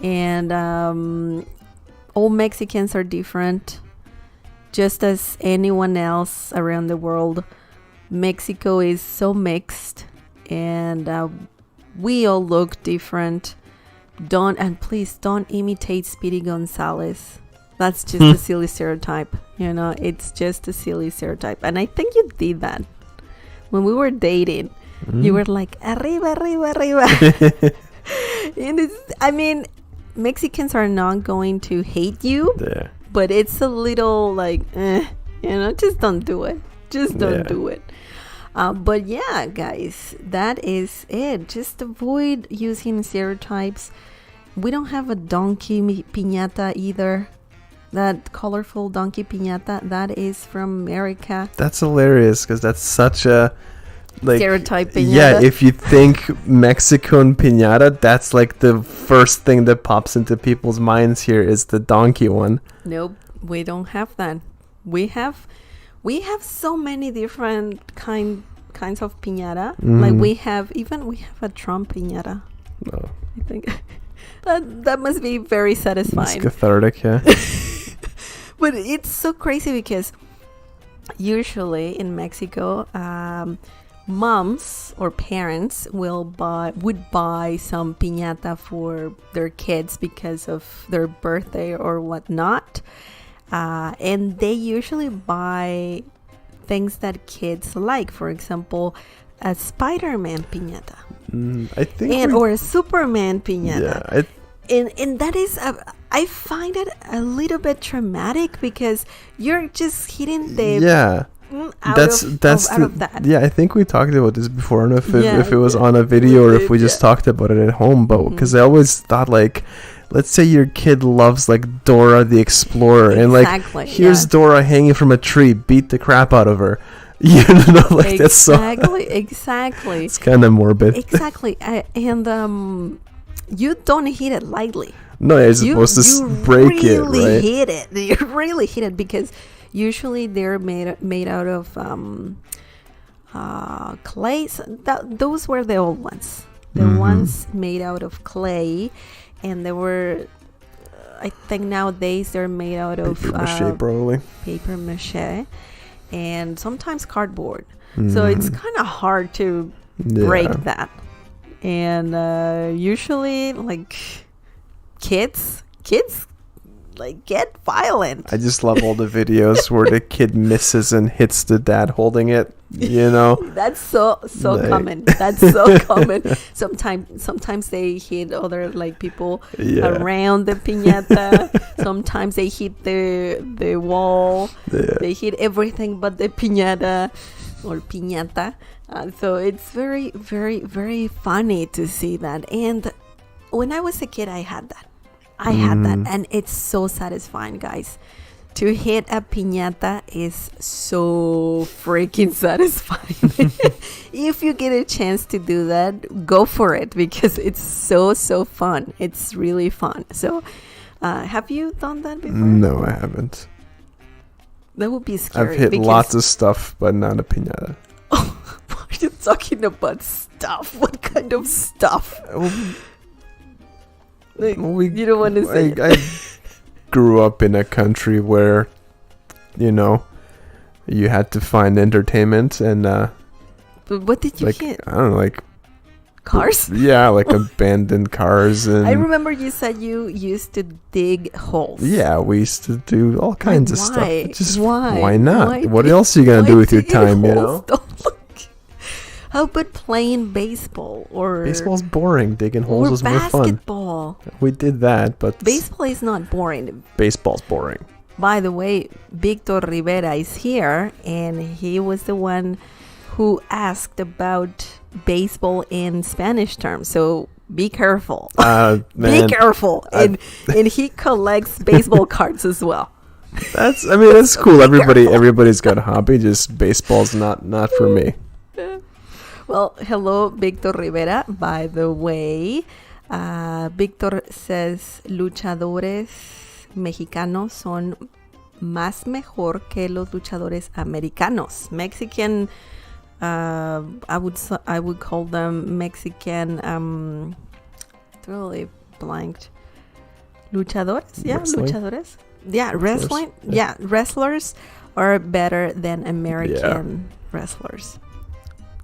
And all Mexicans are different, just as anyone else around the world. Mexico is so mixed, and we all look different. Please don't imitate Speedy Gonzalez. That's just a silly stereotype. It's just a silly stereotype. And I think you did that when we were dating. You were like, arriba, arriba, arriba. And Mexicans are not going to hate you, but it's a little like, just don't do it. Just don't do it. But guys, that is it. Just avoid using stereotypes. We don't have a donkey piñata either. That colorful donkey piñata, that is from America. That's hilarious, because that's such a stereotype piñata. Yeah, if you think Mexican piñata, that's like the first thing that pops into people's minds here is the donkey one. Nope, we don't have that. We have so many different kinds of piñata. Like we have a Trump piñata. No. I think that must be very satisfying. It's cathartic, yeah. But it's so crazy because usually in Mexico, moms or parents would buy some piñata for their kids because of their birthday or whatnot. And they usually buy things that kids like. For example, a Spider-Man piñata. I think or a Superman piñata. Yeah, and that is I find it a little bit traumatic, because you're just hitting the out of that. Yeah, I think we talked about this before. I don't know if it was on a video or if we just talked about it at home, but because I always thought, like, let's say your kid loves like Dora the Explorer, and like here's Dora hanging from a tree, beat the crap out of her. That's so exactly. It's kind of morbid. Exactly. And you don't hit it lightly. No, you're supposed to break it, right? You really hit it, because usually they're made out of clay. Those were the old ones. The ones made out of clay, and they were. I think nowadays they're made out of paper mache, probably. Paper mache, and sometimes cardboard. So it's kind of hard to break that. And usually, like, kids like get violent. I just love all the videos where the kid misses and hits the dad holding it. That's so common. That's so common. Sometimes they hit other people around the piñata. Sometimes they hit the wall. They hit everything but the piñata. or piñata. So it's very, very, very funny to see that. And when I was a kid, I had that. And it's so satisfying, guys. To hit a piñata is so freaking satisfying. If you get a chance to do that, go for it, because it's so fun. It's really fun. So, have you done that before? No, I haven't. That would be scary. I've hit lots of stuff, but not a piñata. Oh, what are you talking about? Stuff? What kind of stuff? You don't want to say I grew up in a country where, you had to find entertainment, and but what did you hit? I don't know, like cars? Yeah, like abandoned cars. And I remember you said you used to dig holes. Yeah, we used to do all kinds of stuff. Just why not? What else are you gonna do with your time? How about playing baseball? Or baseball's boring. Digging holes is more fun. Basketball. We did that, but baseball is not boring. Baseball's boring. By the way, Victor Rivera is here, and he was the one who asked about baseball in Spanish terms. So be careful. Man, be careful. And he collects baseball cards as well. That's cool. Everybody's got a hobby. Just baseball's not for me. Well, hello, Victor Rivera. By the way, Victor says luchadores mexicanos son más mejor que los luchadores americanos. Mexican, I would call them Mexican. Totally blanked. Luchadores, yeah, wrestling. Luchadores, yeah, wrestling, yeah, wrestlers are better than American wrestlers.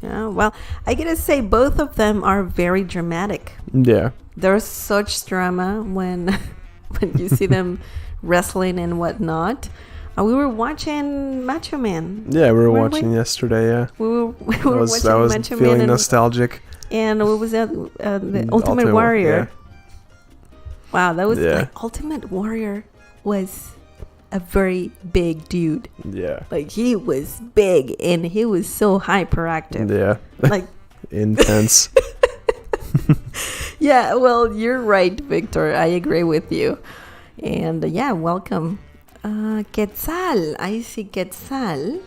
Yeah, well, I gotta say both of them are very dramatic. Yeah, there's such drama when you see them wrestling and whatnot. We were watching Macho Man. Yeah, we were watching yesterday. Yeah, we were watching Macho Man. I was feeling nostalgic. And what was that? The Ultimate Warrior. Yeah. Wow, that was like Ultimate Warrior was a very big dude. Yeah. Like he was big and he was so hyperactive. Yeah. Like intense. Yeah, well, you're right, Victor. I agree with you. And welcome. Quetzal. I see Quetzal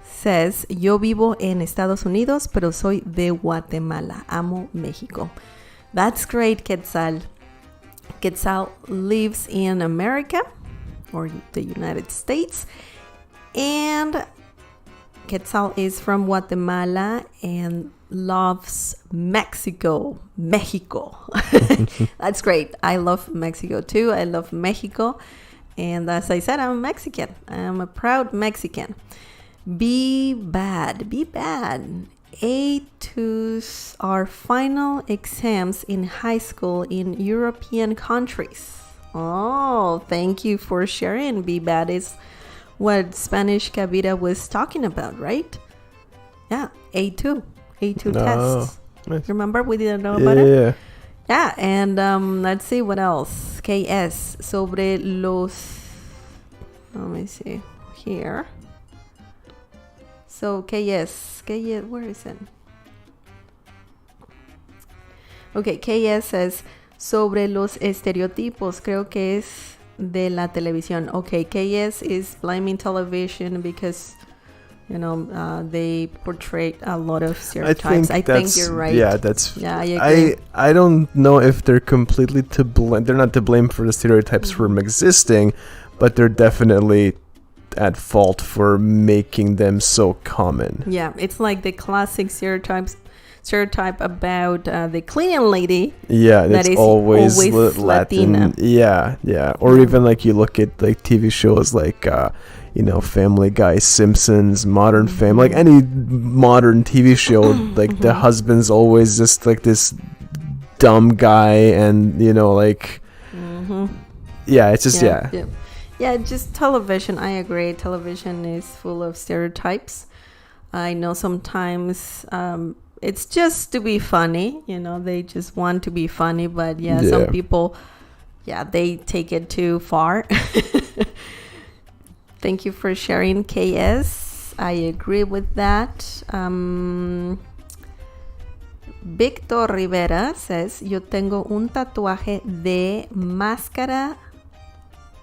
says, yo vivo en Estados Unidos, pero soy de Guatemala. Amo México. That's great, Quetzal. Quetzal lives in America or the United States, and Quetzal is from Guatemala and loves Mexico. That's great. I love Mexico too. I love Mexico, and as I said, I'm Mexican. I'm a proud Mexican. Be bad. A2s are final exams in high school in European countries. Oh, thank you for sharing. Be bad is what Spanish Kavita was talking about, right? Yeah, A2 tests. Nice. Remember we didn't know about it? Yeah, and let's see what else. KS sobre los. Let me see here. So KS, where is it? Okay, KS says sobre los estereotipos. Creo que es de la televisión. Okay, KS is blaming television because they portray a lot of stereotypes. I think you're right. Yeah, I agree. I don't know if they're completely to blame. They're not to blame for the stereotypes from existing, but they're definitely at fault for making them so common. Yeah, it's like the classic stereotype about the cleaning lady. Yeah, that is always Latin. Yeah. Or even like you look at like TV shows like Family Guy, Simpsons, Modern Family, like any modern TV show, like the husband's always just like this dumb guy, and it's just Yeah, just television. I agree. Television is full of stereotypes. I know sometimes it's just to be funny. They just want to be funny. But some people, they take it too far. Thank you for sharing, KS. I agree with that. Víctor Rivera says, yo tengo un tatuaje de máscara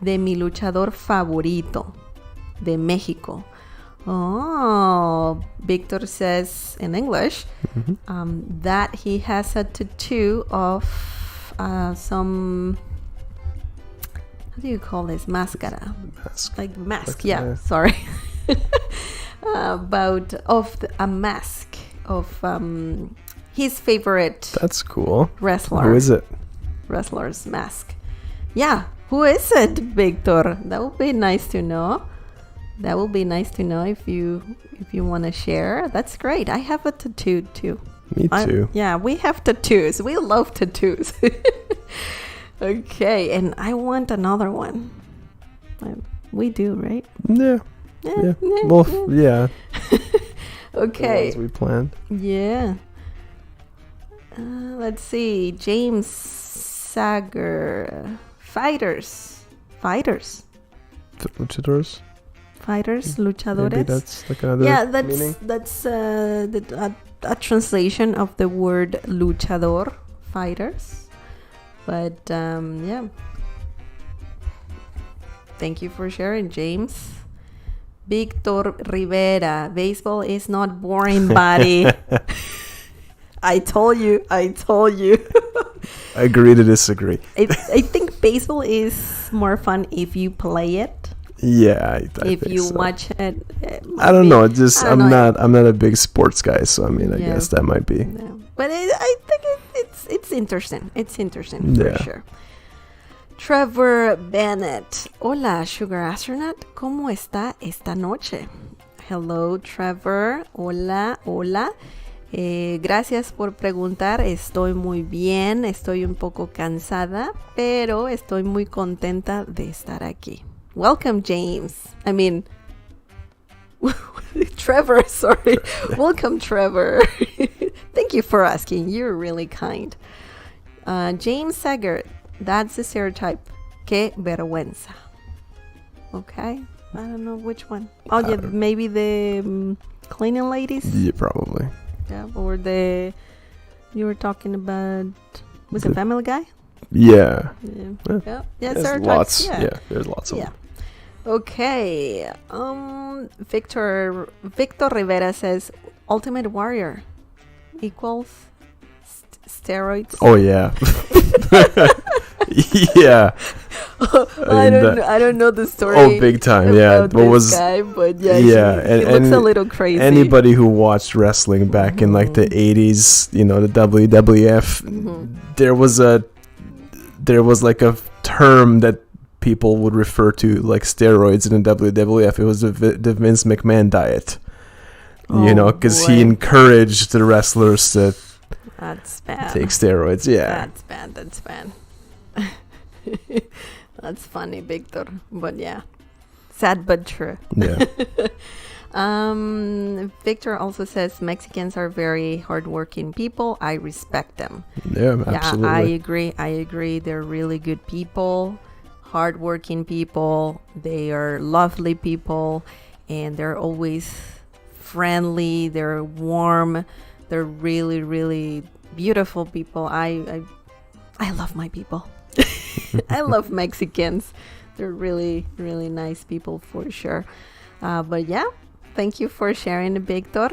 de mi luchador favorito de México. Oh, Victor says in English that he has a tattoo of some, how do you call this? Máscara. Mask. Like mask, Like, yeah, sorry. A mask of his favorite That's cool. wrestler. Who is it? Wrestler's mask. Yeah, who is it, Victor? That would be nice to know. That will be nice to know if you want to share. That's great. I have a tattoo too. Me too. Yeah, we have tattoos. We love tattoos. Okay, and I want another one. We do, right? Yeah. Well, yeah. Okay. The ones we planned. Yeah. Let's see. James Sager. Fighters. Luchadores. Luchadores. Maybe that's like another meaning. That's a translation of the word luchador, fighters. But yeah. Thank you for sharing, James. Victor Rivera, baseball is not boring, buddy. I told you. Agree to disagree. I think baseball is more fun if you play it. Yeah, I if think you so. watch it, I don't know. I'm not a big sports guy, so I mean, I guess that might be. No. But I think it's interesting. It's interesting for sure. Trevor Bennett. Hola, Sugar Astronaut. ¿Cómo está esta noche? Hello, Trevor. Hola. Gracias por preguntar. Estoy muy bien. Estoy un poco cansada, pero estoy muy contenta de estar aquí. Welcome, James. I mean, Trevor, sorry. Welcome, Trevor. Thank you for asking. You're really kind. James Sager. That's a stereotype. Qué vergüenza. Okay. I don't know which one. Oh, yeah, maybe the cleaning ladies? Yeah, probably. Yeah, or you were talking about, was it Family Guy? Yeah. Yeah, There's stereotypes. lots. Yeah, there's lots of them. Okay. Victor Rivera says, Ultimate Warrior equals steroids. Oh, yeah. Yeah. I don't know the story. Oh, big time, yeah. What was guy, but yeah, he looks a little crazy. Anybody who watched wrestling back in like the 80s, the WWF, there was like a term that people would refer to like steroids in the WWF. It was the Vince McMahon diet. Because he encouraged the wrestlers to take steroids. Yeah. That's bad. That's funny, Victor. But yeah, sad but true. Yeah. Victor also says Mexicans are very hardworking people. I respect them. Yeah, absolutely. I agree. They're really good people, hardworking people. They are lovely people, and they're always friendly. They're warm. They're really, really beautiful people. I love my people. I love Mexicans. They're really, really nice people for sure. But yeah, thank you for sharing, Victor.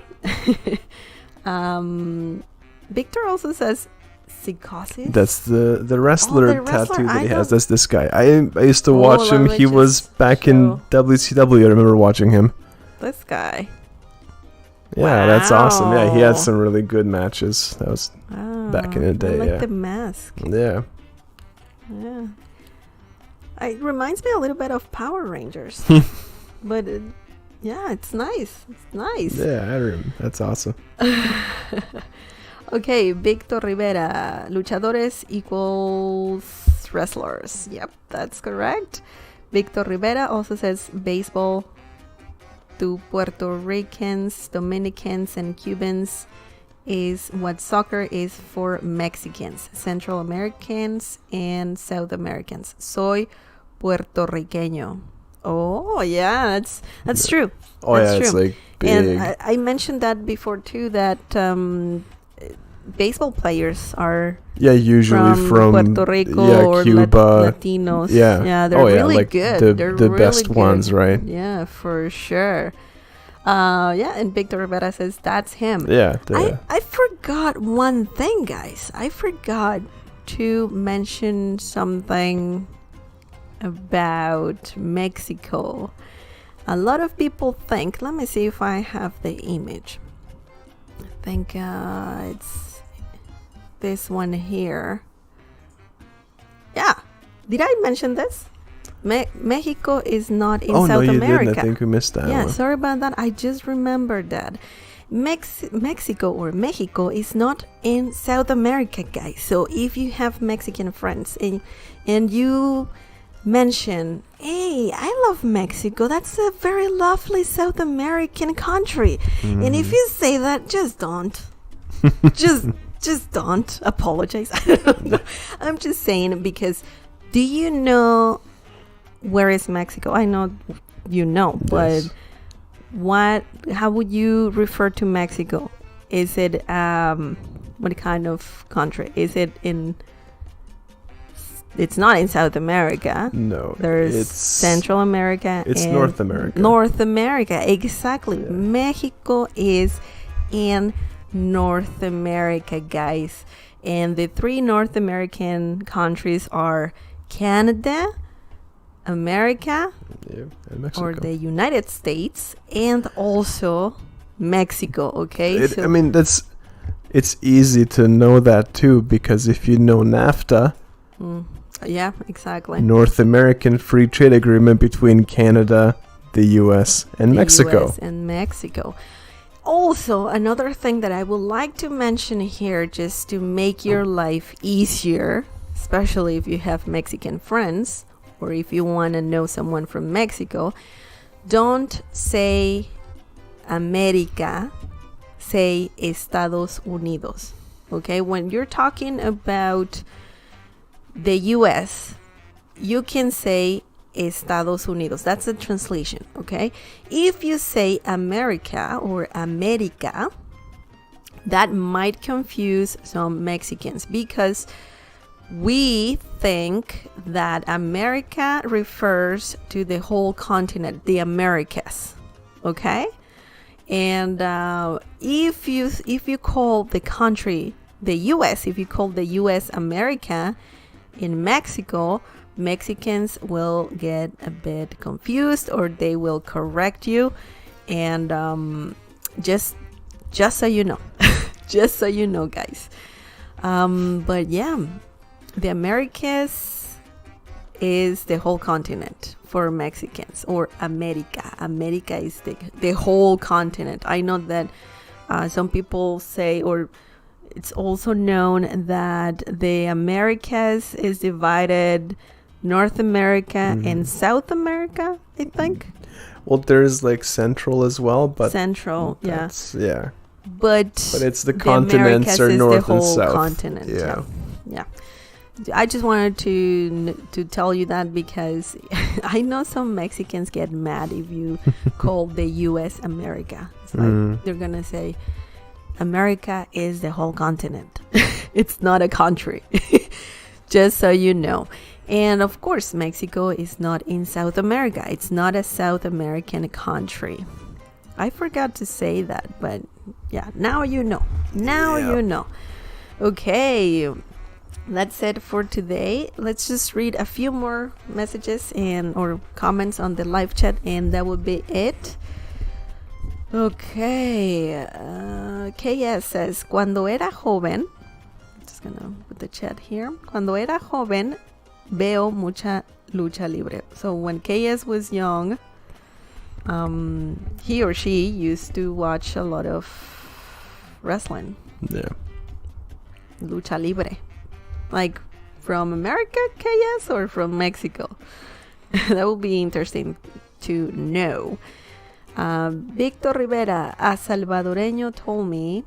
Victor also says psychosis. That's the wrestler tattoo that he has. That's this guy. I used to watch him. He was back in WCW. I remember watching him. This guy. Yeah, that's awesome. Yeah, he had some really good matches. That was back in the day. I like the mask. Yeah. Yeah. It reminds me a little bit of Power Rangers. But yeah, it's nice. It's nice. Yeah, that's awesome. Okay, Victor Rivera. Luchadores equals wrestlers. Yep, that's correct. Victor Rivera also says baseball to Puerto Ricans, Dominicans, and Cubans is what soccer is for Mexicans, Central Americans, and South Americans. Soy puertorriqueño. Oh, yeah, that's true. Oh, that's yeah, true. it's like big. And I mentioned that before too, that baseball players are usually from Puerto Rico or Cuba. Latinos. Yeah. They're really like good. The really best good. ones, right? Yeah, for sure. And Victor Rivera says that's him. Yeah. I forgot one thing, guys. I forgot to mention something about Mexico. A lot of people think, let me see if I have the image. I think it's this one here. Yeah. Did I mention this? Mexico is not in South America. Oh, no, you didn't. I think we missed that one. Sorry about that. I just remembered that. Mexico is not in South America, guys. So if you have Mexican friends and you mention, hey, I love Mexico, that's a very lovely South American country. And if you say that, just don't. just don't apologize. I'm just saying, because do you know where is Mexico? I know you know, but how would you refer to Mexico? Is it what kind of country? Is it in? It's not in South America. No, there's Central America. It's North America. North America, exactly. Yeah. Mexico is in North America, guys, and the 3 North American countries are Canada, America, and Mexico, or the United States, and also Mexico. Okay, it's easy to know that too, because if you know NAFTA, yeah, exactly, North American Free Trade Agreement between Canada, the U.S. and Mexico. Also, another thing that I would like to mention here, just to make your life easier, especially if you have Mexican friends, or if you want to know someone from Mexico, don't say America, say Estados Unidos. Okay, when you're talking about the US, you can say Estados Unidos. That's a translation, okay? If you say America or America, that might confuse some Mexicans, because we think that America refers to the whole continent, the Americas, okay? And if you call the country the US, if you call the US America, in Mexico, Mexicans will get a bit confused, or they will correct you. And just so you know, just so you know, guys. But yeah, the Americas is the whole continent for Mexicans, or America. America is the whole continent. I know that some people say, or it's also known that the Americas is divided North America and South America, I think. Well, there's like Central as well, but Central, yeah. But it's the continents are North and South. Continent, yeah. I just wanted to tell you that, because I know some Mexicans get mad if you call the U.S. America. It's like they're gonna say, America is the whole continent. It's not a country. Just so you know. And of course, Mexico is not in South America. It's not a South American country. I forgot to say that, but yeah, now you know. You know. Okay, that's it for today. Let's just read a few more messages or comments on the live chat, and that would be it. Okay, KS says, cuando era joven, I'm just gonna put the chat here. Cuando era joven, veo mucha lucha libre. So when KS was young, he or she used to watch a lot of wrestling. Yeah. Lucha libre. Like from America, KS, or from Mexico? That would be interesting to know. Victor Rivera, a salvadoreño told me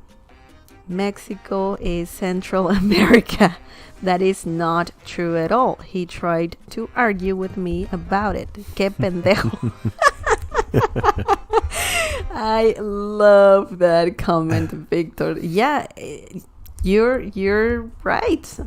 Mexico is Central America. That is not true at all. He tried to argue with me about it. Qué pendejo. I love that comment, Victor. Yeah, you're right.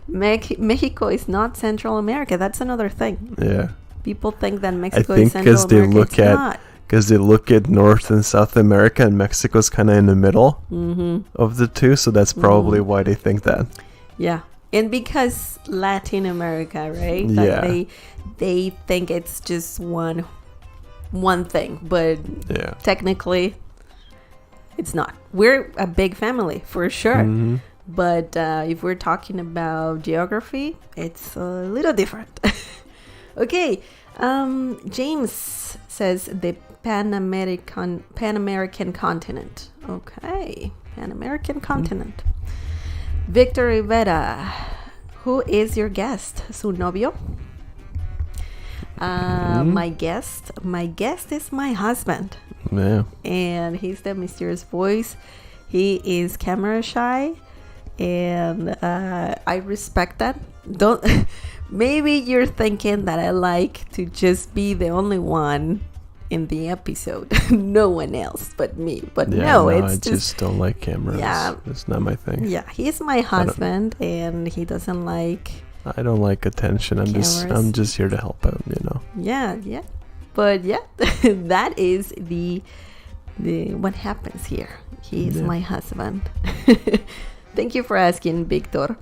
Mexico is not Central America. That's another thing. Yeah. People think that Mexico is Central America. It's not. Because they look at North and South America, and Mexico's kind of in the middle of the two, so that's probably why they think that. Yeah, and because Latin America, right? Yeah. Like they think it's just one thing, but technically, it's not. We're a big family for sure, but if we're talking about geography, it's a little different. Okay, James says the Pan American continent. Okay, Pan American continent. Victor Rivera, who is your guest? Su novio? My guest is my husband. Yeah. And he's the mysterious voice. He is camera shy, and I respect that. Maybe you're thinking that I like to just be the only one in the episode, no one else but me. But no, it's I just don't like cameras. Yeah, it's not my thing. Yeah, he's my husband, and he doesn't like. I don't like attention. I'm just here to help out. Yeah. But yeah, that is the what happens here. He is my husband. Thank you for asking, Victor.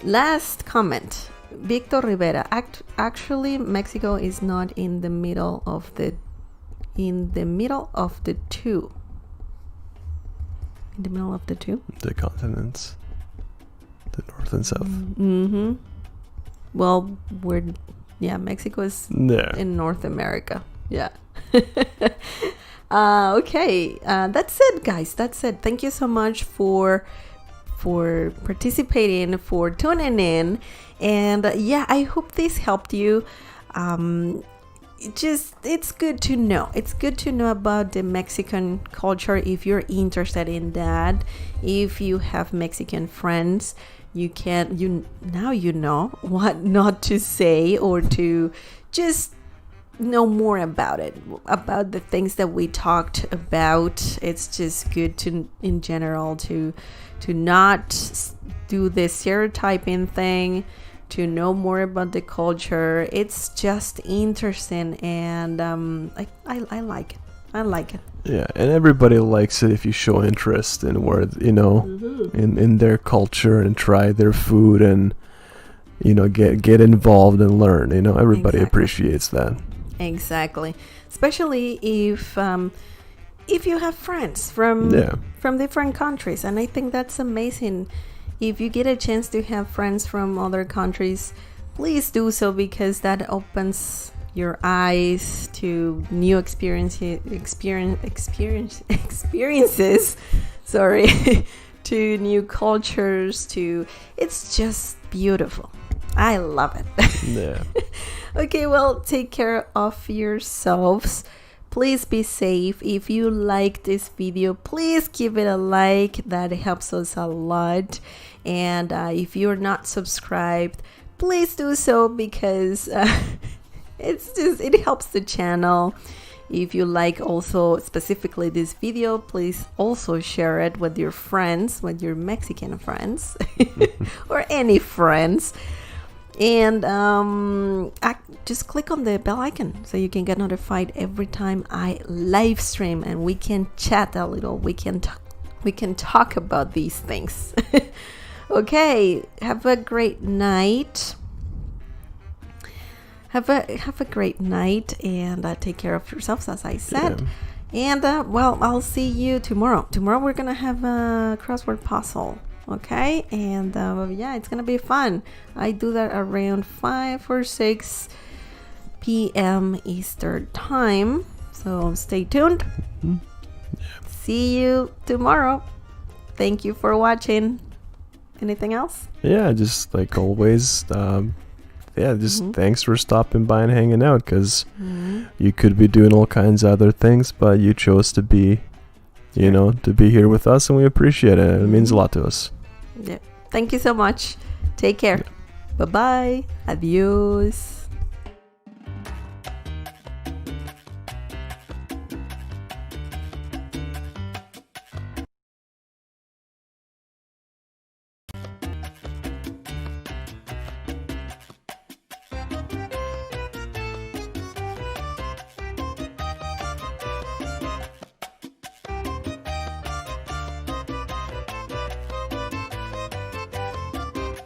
Last comment. Victor Rivera. Actually, Mexico is not in the middle of the two. In the middle of the two? The continents. The North and South. Well, Mexico is in North America. Yeah. Okay. That's it, guys. That's it. Thank you so much for participating, for tuning in, and I hope this helped you. It's good to know. It's good to know about the Mexican culture if you're interested in that. If you have Mexican friends, you know what not to say, or to just know more about it, about the things that we talked about. It's just good to, in general, to not do the stereotyping thing, to know more about the culture. It's just interesting, and I like it. I like it. Yeah, and everybody likes it if you show interest in where in their culture, and try their food, and get involved and learn. Everybody appreciates that. Exactly, especially if you have friends from different countries, and I think that's amazing. If you get a chance to have friends from other countries, please do so, because that opens your eyes to new experiences. Sorry, to new cultures. It's just beautiful. I love it. Yeah. Okay, well, take care of yourselves. Please be safe. If you like this video, please give it a like. That helps us a lot. And if you're not subscribed, please do so, because it helps the channel. If you like also specifically this video, please also share it with your friends, with your Mexican friends, or any friends. And just click on the bell icon so you can get notified every time I live stream, and we can chat a little. We can talk about these things. Okay, have a great night. Have a great night, and take care of yourselves, as I said. Yeah. And I'll see you tomorrow. Tomorrow we're gonna have a crossword puzzle. Okay, and it's gonna be fun. I do that around 5 or 6 p.m. Eastern time, so stay tuned. See you tomorrow. Thank you for watching. Anything else? Yeah, just like always, thanks for stopping by and hanging out, because you could be doing all kinds of other things, but you chose to be you know, to be here with us, and we appreciate it. It means a lot to us. Yeah. Thank you so much. Take care. Bye-bye. Adios.